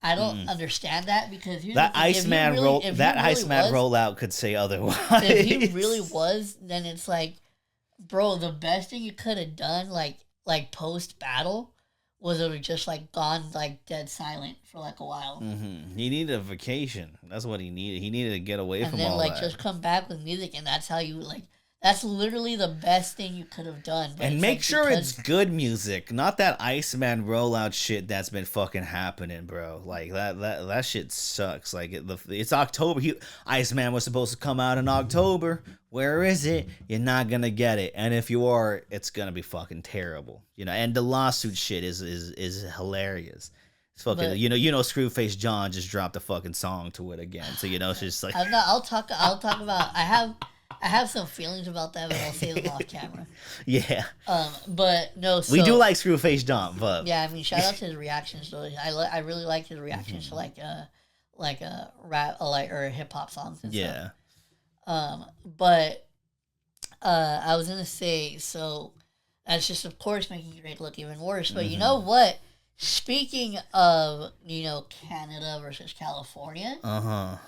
I don't understand that, because... That Iceman rollout could say otherwise. If he really was, then it's like... bro, the best thing you could have done, like post battle, was it would just like gone like dead silent for like a while, He needed a vacation. That's what he needed. He needed to get away and from then all like that. just come back with music, and that's how you like. That's literally the best thing you could have done. But And it's make like sure because, it's good music, not that Iceman rollout shit that's been fucking happening, bro. Like that shit sucks. Like it's October. Iceman was supposed to come out in October. Where is it? You're not gonna get it. And if you are, it's gonna be fucking terrible. You know. And the lawsuit shit is hilarious. It's fucking. But- Screwface John just dropped a fucking song to it again. So it's just like. I'm not. I'll talk. About. I have some feelings about that, but I'll say them off camera. Yeah. But no. So, We do like Screwface John, but Yeah, I mean, shout out to his reactions. So I really like his reactions to like rap or hip hop songs and stuff. yeah. But I was gonna say, so that's just of course making Drake look even worse. But you know what? Speaking of Canada versus California,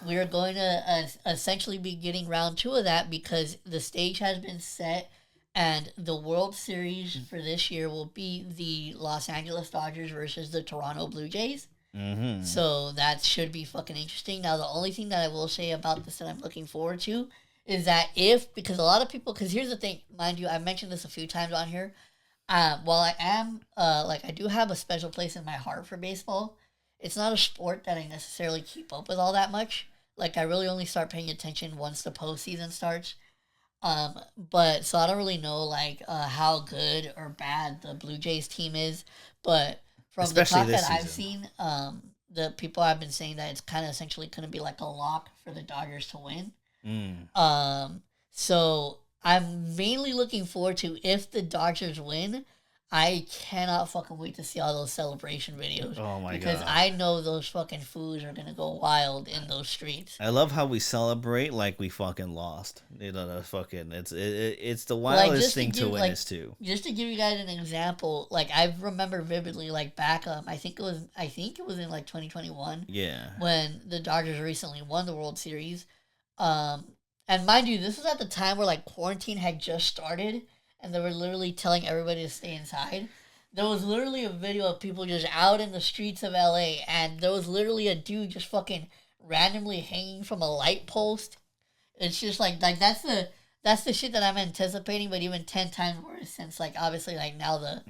we are going to essentially be getting round 2 of that because the stage has been set, and the World Series for this year will be the Los Angeles Dodgers versus the Toronto Blue Jays. So that should be fucking interesting. Now, the only thing that I will say about this that I'm looking forward to is that because a lot of people, because here's the thing, mind you, I've mentioned this a few times on here. While I am, I do have a special place in my heart for baseball, it's not a sport that I necessarily keep up with all that much. Like, I really only start paying attention once the postseason starts. But, so I don't really know, how good or bad the Blue Jays team is. But from Especially the talk this that I've season. seen, the people have been saying that it's kind of essentially going to be like a lock for the Dodgers to win. So I'm mainly looking forward to if the Dodgers win. I cannot fucking wait to see all those celebration videos. Oh my because God. I know those fucking fools are gonna go wild in those streets. I love how we celebrate like we fucking lost. It's the Like, wildest just to thing to give, witness too. Just to give you guys an example, like I remember vividly, like back I think it was in like 2021 Yeah. when the Dodgers recently won the World Series. And mind you, this was at the time where like quarantine had just started, and they were literally telling everybody to stay inside. There was literally a video of people just out in the streets of LA, and there was literally a dude just fucking randomly hanging from a light post. It's just like that's the shit that I'm anticipating, but even 10 times worse since like obviously like now the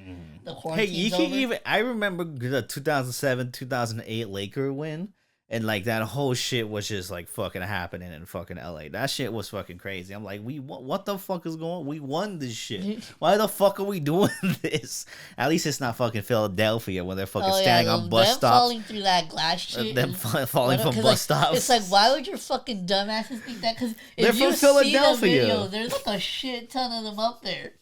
Hey, quarantine's you can over. even. I remember the 2007-2008 Laker win, and like that whole shit was just like fucking happening in fucking LA. That shit was fucking crazy. I'm like, what the fuck is going on? We won this shit. Why the fuck are we doing this? At least it's not fucking Philadelphia when they're fucking standing on bus them stops. falling through that glass shit. Them falling from bus like, stops. It's like, why would your fucking dumbasses think that? Because They're if you from see the Philadelphia. video, there's like a shit ton of them up there.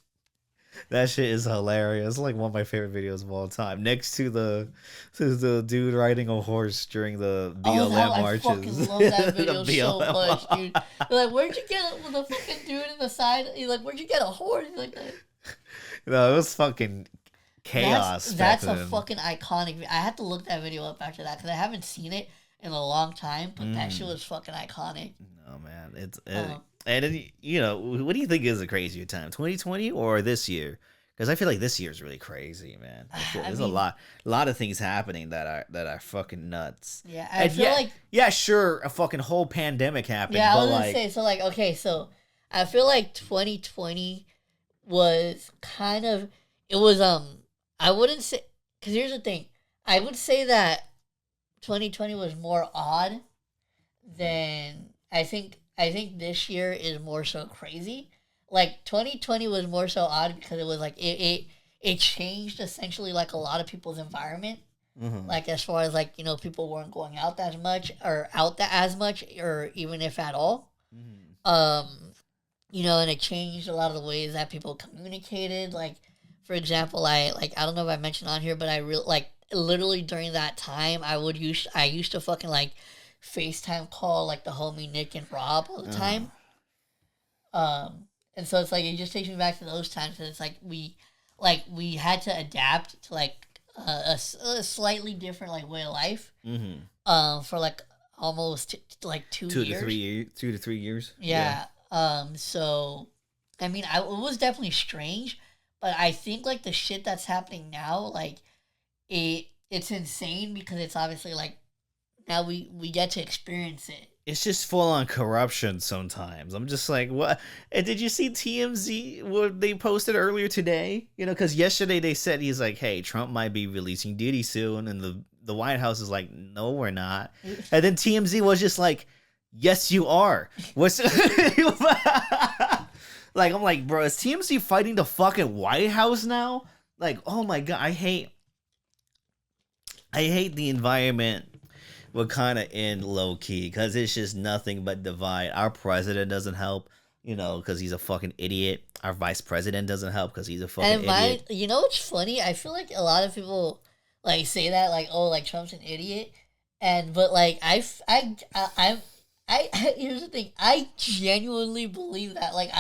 That shit is hilarious. It's like one of my favorite videos of all time. Next to the dude riding a horse during the BLM marches. I fucking love that video The so BLM. much, dude. They're like, where'd you get it with the fucking dude in the side? He's like, where'd you get a horse? He's like, No, it was fucking chaos. That's back a then. fucking iconic. I had to look that video up after that because I haven't seen it in a long time. But that shit was fucking iconic. No man, and then, what do you think is a crazier time, 2020 or this year? Because I feel like this year is really crazy, man. There's a lot of things happening that are fucking nuts. Yeah, I feel like sure, a fucking whole pandemic happened. yeah, I but was like, gonna say so. Like, okay, so I feel like 2020 was kind of it was I wouldn't say because here's the thing. I would say that 2020 was more odd than I think this year is more so crazy. Like 2020 was more so odd because it was like it changed essentially like a lot of people's environment. Like as far as like people weren't going out as much or or even if at all. And it changed a lot of the ways that people communicated. Like for example, I don't know if I mentioned on here, but I really like literally during that time I used to fucking like FaceTime call like the homie Nick and Rob all the time. And so it's like it just takes me back to those times, and it's like we had to adapt to like a slightly different like way of life. For like almost like 2 years. 2 to 3 years. Yeah. So I mean, it was definitely strange, but I think like the shit that's happening now, like it's insane because it's obviously like now we get to experience it. It's just full on corruption sometimes. I'm just like, what? And did you see TMZ what they posted earlier today? You know, because yesterday they said he's like, hey, Trump might be releasing Diddy soon, and the White House is like, no, we're not. And then TMZ was just like, yes, you are. What's like? I'm like, bro, is TMZ fighting the fucking White House now? Like, oh my god, I hate the environment. We're kind of in low key because it's just nothing but divide. Our president doesn't help, you know, because he's a fucking idiot. Our vice president doesn't help because he's a fucking idiot. You know what's funny? I feel like a lot of people like say that like, oh, like Trump's an idiot, but like here's the thing. I genuinely believe that. Like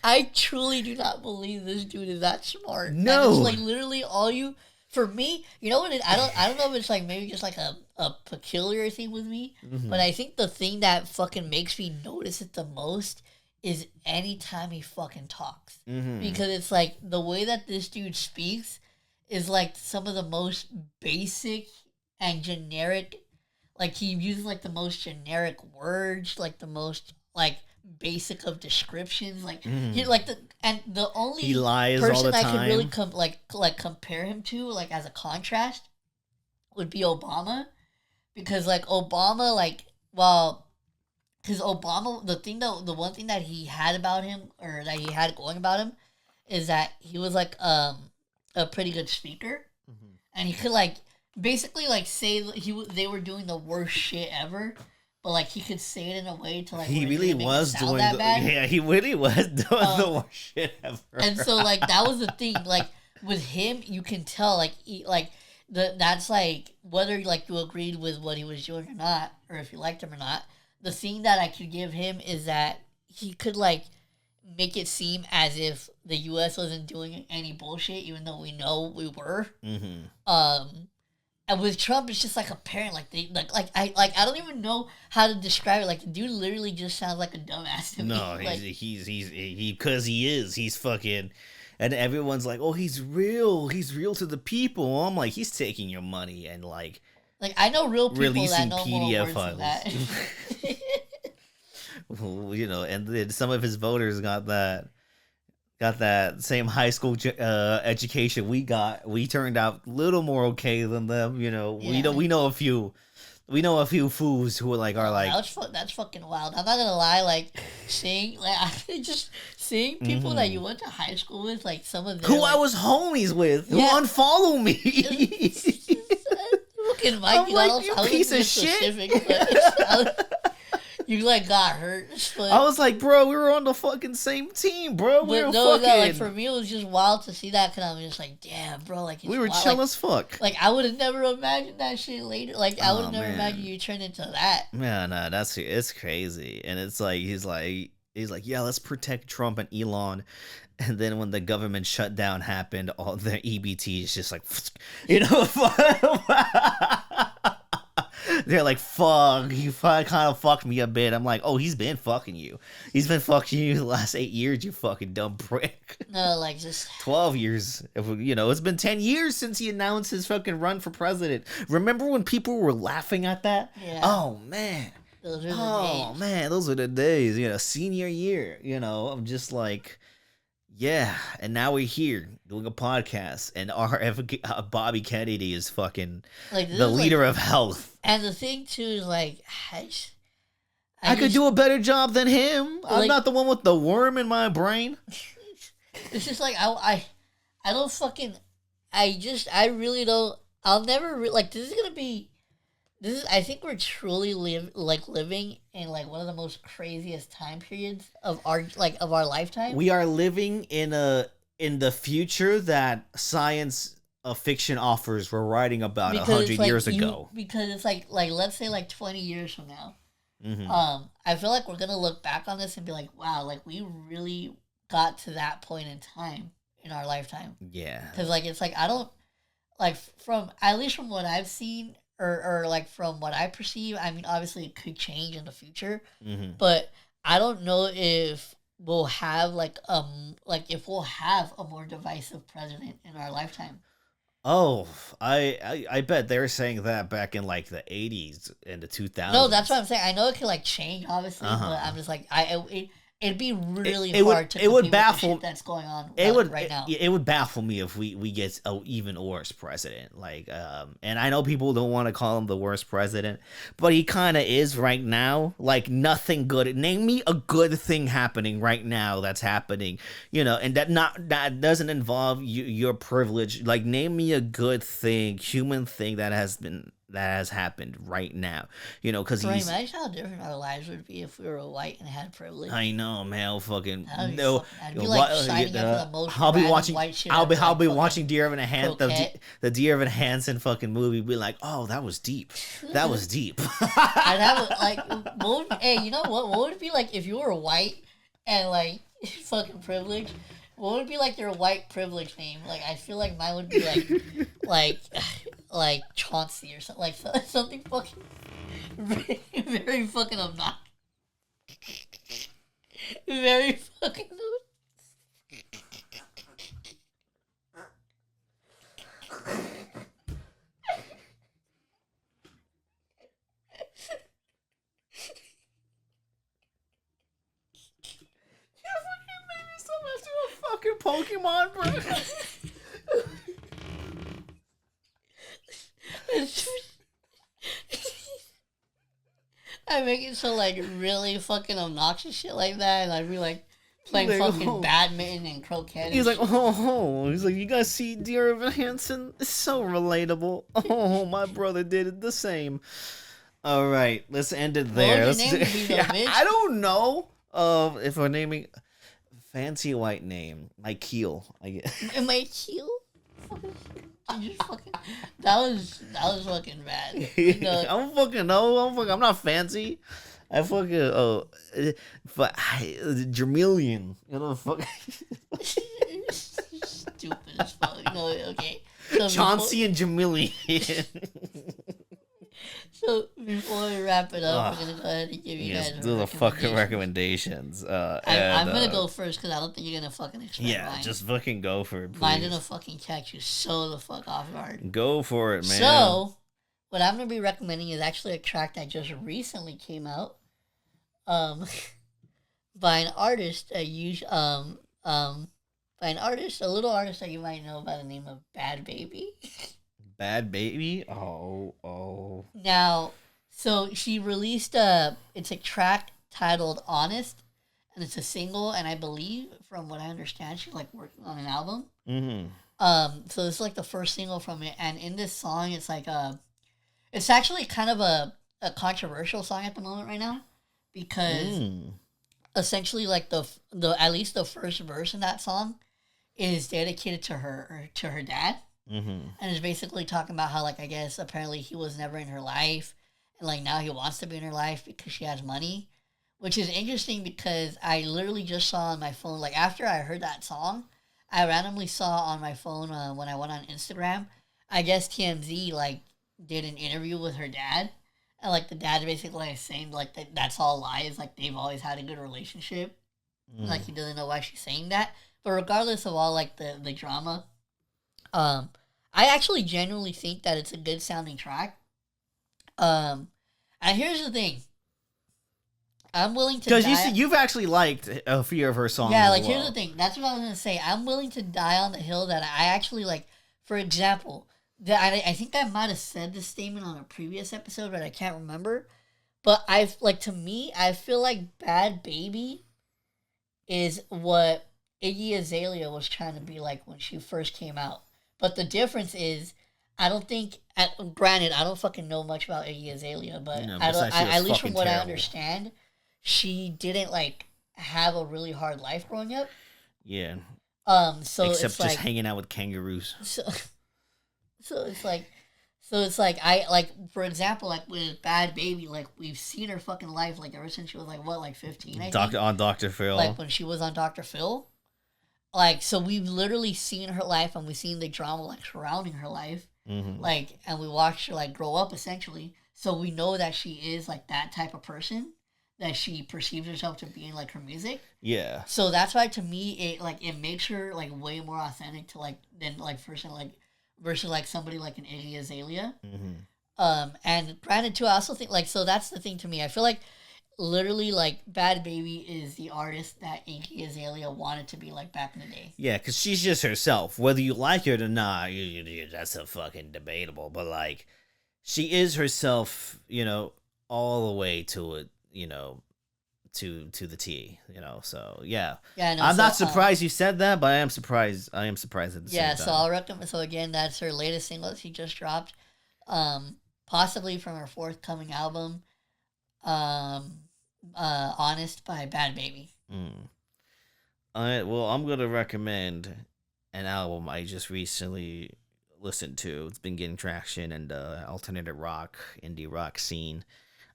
I truly do not believe this dude is that smart. No, and it's like literally all you. For me, you know what? I don't know if it's like maybe just like a peculiar thing with me, but I think the thing that fucking makes me notice it the most is anytime he fucking talks, because it's like the way that this dude speaks is like some of the most basic and generic. Like he uses like the most generic words, like the most like basic of descriptions, like he like the only he lies all person the I time. could really compare him to like as a contrast would be Obama, because like Obama because Obama the one thing that he had about him or that he had going about him is that he was like a pretty good speaker, and he could like basically like say they were doing the worst shit ever. But like he could say it in a way to like he really was doing he really was doing the worst shit ever. And so like that was the thing. Like with him, you can tell that's like whether like you agreed with what he was doing or not, or if you liked him or not. The thing that I could give him is that he could like make it seem as if the U.S. wasn't doing any bullshit, even though we know we were. And with Trump, it's just like apparent, like I don't even know how to describe it. Like the dude literally just sounds like a dumbass to me. No, like, he's fucking, and everyone's like, oh, he's real to the people. I'm like, he's taking your money and like I know real people releasing that know PDF more words than that. Well, you know, and then some of his voters got that same high school education we got. We turned out a little more okay than them, you know. Yeah. We know a few fools who are like that's fucking wild. I'm not gonna lie, like seeing people that you went to high school with, like some of them who I was homies with, who unfollow me. Fucking Mike, I'm like, you piece of shit. You like got hurt. But, I was like, bro, we were on the fucking same team, bro. We were fucking. No, like for me, it was just wild to see that because I was just like, damn, bro, like we were wild. chill as fuck. Like I would have never imagined that shit later. Like I would have never imagined you turn into that. Man, nah, it's crazy, and it's like he's like, yeah, let's protect Trump and Elon. And then when the government shutdown happened, all their EBT is just like, you know, they're like, fuck, you kind of fucked me a bit. I'm like, oh, he's been fucking you. He's been fucking you the last 8 years, you fucking dumb prick. No, like just 12 years. You know, it's been 10 years since he announced his fucking run for president. Remember when people were laughing at that? Yeah. Oh, man. Those are the days. Man, those are the days, you know, senior year, you know, I'm just like, yeah, and now we're here doing a podcast, and our Bobby Kennedy is fucking the leader of health. And the thing too is like, I could do a better job than him. I'm not the one with the worm in my brain. It's just like I don't fucking I really don't. I'll never this is gonna be. I think we're truly living in like one of the most craziest time periods of our lifetime. We are living in the future that science fiction authors were writing about 100 years ago. Because it's like let's say like 20 years from now. Mm-hmm. I feel like we're gonna look back on this and be like, wow, like we really got to that point in time in our lifetime. Yeah. Because like it's like I don't like from at least from what I've seen. Or like from what I perceive, I mean, obviously it could change in the future, but I don't know if we'll have if we'll have a more divisive president in our lifetime. Oh, I bet they were saying that back in like the 80s and the No, that's 2000s. what I'm saying. I know it can like change, obviously, but Uh-huh. I'm just like it'd be really It would hard to it would compete with the baffle shit that's going on right now. it would baffle me if we get a even worse president. Like and I know people don't want to call him the worst president, but he kind of is right now. Like nothing good. Name me a good thing happening right now that's happening, and that doesn't involve your privilege. Like name me a good thing, human thing that has happened right now. Because Bro, he's imagine how different our lives would be if we were white and had privilege. I know, man. Fucking That'd be no. fucking. I'd be like signing up for the most I'll be random watching. white shit. I'll ever, be like watching fucking Dear Evan croquette. the Dear Evan Hansen fucking movie. Be like, oh, that was deep. That was deep. I'd have hey, you know what? What would it be like if you were white and like fucking privileged? What would be like your white privilege name? Like I feel like mine would be like like Chauncey or something like something fucking very, very fucking obnoxious. Very fucking. Fucking Pokemon, bro. I make it so like really fucking obnoxious shit like that, and I'd be like playing Like, fucking oh. badminton and croquet. And He's like, shit. oh. He's like, you guys see Dear Evan Hansen? It's so relatable. Oh, my brother did it the same. All right, let's end it there. What would your name be, though, bitch? I don't know if we're naming fancy white name like Keel. I guess. Am I cute? You just fucking. That was fucking bad. You know, I'm fucking no. I'm not fancy. I fucking but Jermelian. Fuck. stupid as fuck. No, okay. So Chauncey and Jermelian. So before we wrap it up, we're gonna go ahead and give you Yes, guys do the fucking recommendations. recommendations. I'm gonna go first because I don't think you're gonna fucking expect Yeah, mine. just fucking go for it, Mine's please. gonna fucking catch you so the fuck off guard. Go for it, man. So, what I'm gonna be recommending is actually a track that just recently came out, by an artist by a little artist that you might know by the name of Bad Baby. Bad Baby. Oh. Now, so she released it's a track titled "Honest," and it's a single. And I believe, from what I understand, she's like working on an album. Mm-hmm. So this is like the first single from it, and in this song, it's like it's actually kind of a controversial song at the moment right now, because essentially like the at least the first verse in that song is dedicated to her dad. Mm-hmm. And it's basically talking about how, like, I guess apparently he was never in her life, and like now he wants to be in her life because she has money, which is interesting because I literally just saw on my phone, like after I heard that song, I randomly saw on my phone when I went on Instagram, I guess TMZ like did an interview with her dad, and like the dad basically like saying like that's all lies, like they've always had a good relationship, like he doesn't know why she's saying that, but regardless of all like the drama. I actually genuinely think that it's a good sounding track. And here's the thing. I'm willing to because you've actually liked a few of her songs. Yeah, like as well. here's the thing. That's what I was gonna say. I'm willing to die on the hill that I actually like. For example, that I think I might have said this statement on a previous episode, but I can't remember. But I've like to me, I feel like Bad Baby is what Iggy Azalea was trying to be like when she first came out. But the difference is, I don't think. Granted, I don't fucking know much about Iggy Azalea, but at least from what I understand, she didn't like have a really hard life growing up. Yeah. So except it's just like hanging out with kangaroos. so it's like I like, for example, like with Bad Baby, like we've seen her fucking life like ever since she was like what, like 15, I think? On Dr. Phil. Like when she was on Dr. Phil. Like, so we've literally seen her life, and we've seen the drama like surrounding her life. Mm-hmm. Like, and we watched her like grow up essentially. So we know that she is like that type of person. that she perceives herself to be in like her music. Yeah. So that's why to me it makes her like way more authentic to like than like versus like somebody like an Iggy Azalea. Mm-hmm. And granted too, I also think like so that's the thing to me. I feel like literally like Bad Baby is the artist that Iggy Azalea wanted to be like back in the day. Yeah, because she's just herself. Whether you like it or not, that's a fucking debatable. But like, she is herself, all the way to it, to the T, So yeah, Yeah, no, I'm so, not surprised you said that, but I am surprised. I am surprised at the yeah, same time. so I'll recommend. So again, that's her latest single that she just dropped, possibly from her forthcoming album, "Honest" by Bad Baby. Mm. Well, I'm gonna recommend an album I just recently listened to. It's been getting traction in the alternative rock, indie rock scene.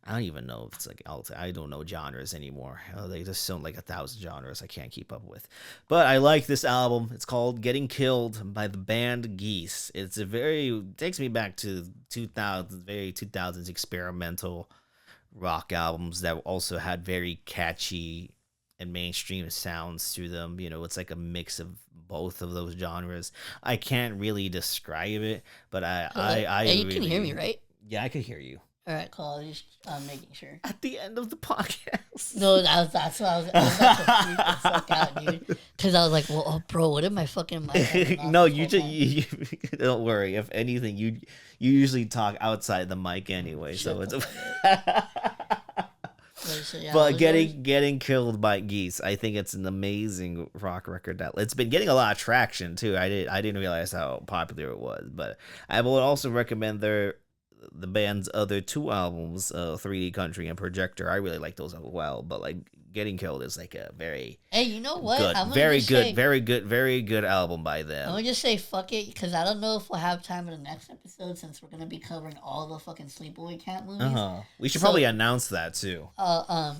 I don't even know if it's like I don't know genres anymore. They just sound like 1,000 genres I can't keep up with. But I like this album. It's called "Getting Killed" by the band Geese. Takes me back to 2000s, very 2000s experimental rock albums that also had very catchy and mainstream sounds to them. It's like a mix of both of those genres. I can't really describe it, but Hey, you can hear me, right? Yeah, I could hear you. All right, cool. I was just making sure. At the end of the podcast. No, that's what I was about to freak the fuck out, dude. Because I was like, well, oh, bro, what am I fucking mic? No, you don't worry. If anything, you usually talk outside the mic anyway, so it's. So, yeah, but getting killed by Geese, I think it's an amazing rock record that it's been getting a lot of traction too. I didn't realize how popular it was, but I would also recommend the band's other two albums, 3D Country and Projector. I really like those as well, but like Getting Killed is like a very you know what? good, very good album by them. I'm gonna just say fuck it, because I don't know if we'll have time in the next episode since we're gonna be covering all the fucking Sleepaway Camp movies. We should probably announce that too.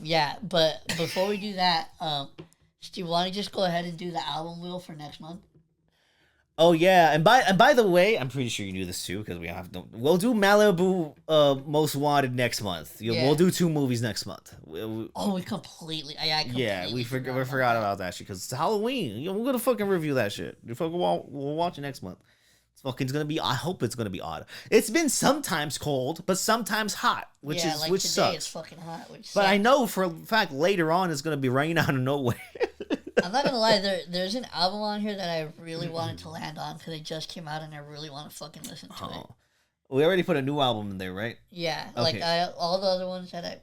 Yeah, but before we do that, do you want to just go ahead and do the album wheel for next month? Oh yeah, and by the way, I'm pretty sure you knew this too because we'll do Malibu Most Wanted next month. We'll do 2 movies next month. We completely we forgot about that shit because it's Halloween. We're gonna fucking review that shit. We'll watch it next month. It's gonna be. I hope it's gonna be odd. It's been sometimes cold, but sometimes hot, which today sucks. It's fucking hot, but sucks. I know for a fact later on it's gonna be raining out of nowhere. I'm not gonna lie. There's an album on here that I really wanted to land on because it just came out and I really want to fucking listen to it. We already put a new album in there, right? Yeah, okay. Like all the other ones that I.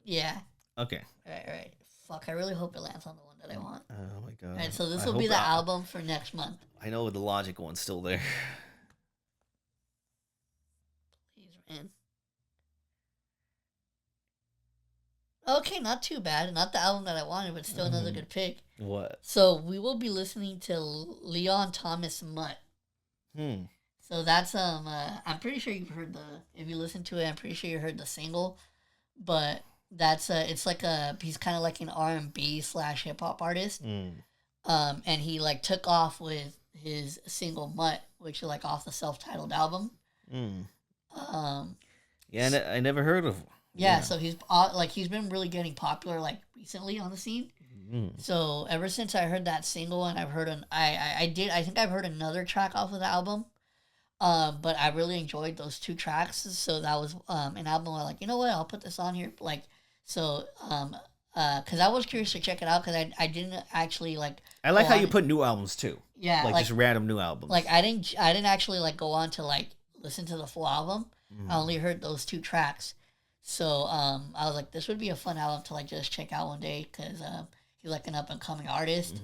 Yeah. Okay. Right. Fuck! I really hope it lands on the one that I want. Oh my god! Alright, so this will be the album for next month. I know the Logic one's still there. Please, man. Okay, not too bad. Not the album that I wanted, but still another good pick. What? So we will be listening to Leon Thomas Mutt. So that's I'm pretty sure you've heard if you listen to it, I'm pretty sure you heard the single, but that's it's like he's kind of like an R&B / hip hop artist. And he like took off with his single Mutt, which is like off the self-titled album. Yeah, I never heard of him. Yeah, so he's been really getting popular like recently on the scene. So ever since I heard that single and I've heard I think I've heard another track off of the album. But I really enjoyed those 2 tracks. So that was an album where like, you know what, I'll put this on here. Like, so because I was curious to check it out because I didn't actually like. I like how you put new albums too. Yeah, like just random new albums. Like I didn't actually like go on to like listen to the full album. I only heard those 2 tracks. So I was like, this would be a fun album to like just check out one day because he's like an up and coming artist,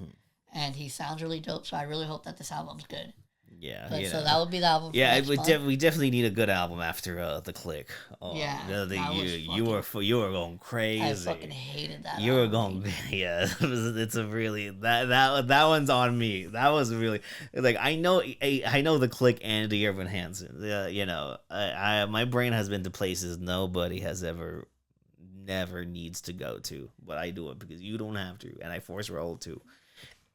and he sounds really dope. So I really hope that this album's good. Yeah, so that would be the album. We definitely need a good album after the Click. You were going crazy. I fucking hated that. You were going, it's a really that one's on me. That was really like I know the Click and the Irvin Hanson. My brain has been to places nobody has never needs to go to, but I do it because you don't have to, and I force Raul to.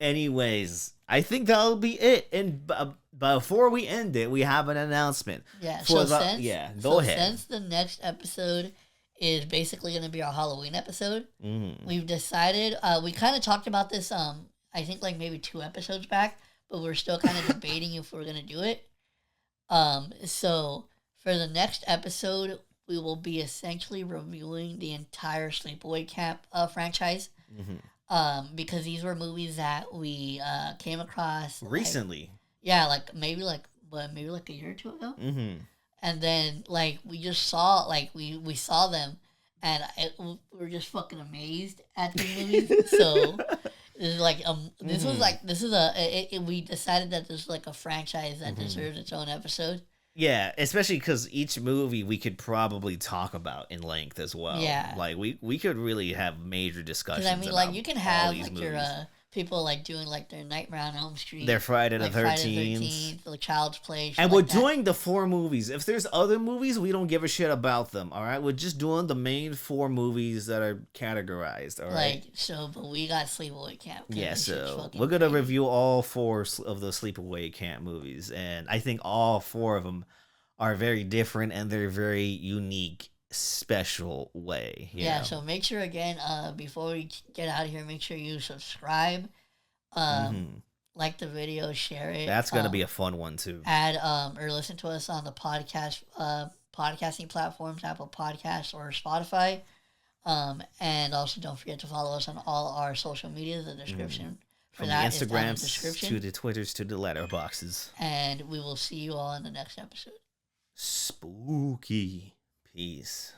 Anyways, I think that'll be it. And before we end it, we have an announcement. Yeah. Go ahead. Since the next episode is basically going to be our Halloween episode. Mm-hmm. We've decided, we kind of talked about this, I think like maybe 2 episodes back, but we're still kind of debating if we're going to do it. So for the next episode, we will be essentially reviewing the entire Sleepaway Camp franchise. Mm-hmm. Because these were movies that we came across Recently. maybe like a year or two ago. Mm-hmm. And then like we just saw we saw them, and we're just fucking amazed at these movies. So it's like this is we decided that this is like a franchise that deserves its own episode. Yeah, especially because each movie we could probably talk about in length as well. Yeah. Like we could really have major discussions. Because I mean, about like you can all have these like movies. your people like doing like their Nightmare on Elm Street, Their Friday the like Friday 13th. the Child's Play, shit And like we're that. doing the 4 movies. If there's other movies, we don't give a shit about them. All right, we're just doing the main 4 movies that are categorized. All right. Like so, but we got Sleepaway Camp. 'cause Yeah, this shit's so fucking we're gonna crazy. review all 4 of the Sleepaway Camp movies, and I think all 4 of them are very different and they're very unique, special way. you Yeah, know? so make sure again, before we get out of here, make sure you subscribe, Mhm. like the video, share it. That's gonna be a fun one too. Add or listen to us on the podcasting platforms, Apple Podcasts or Spotify. And also don't forget to follow us on all our social media. The description for From the that is down in the Instagrams description. to the Twitters to the letterboxes. And we will see you all in the next episode. Spooky. Peace.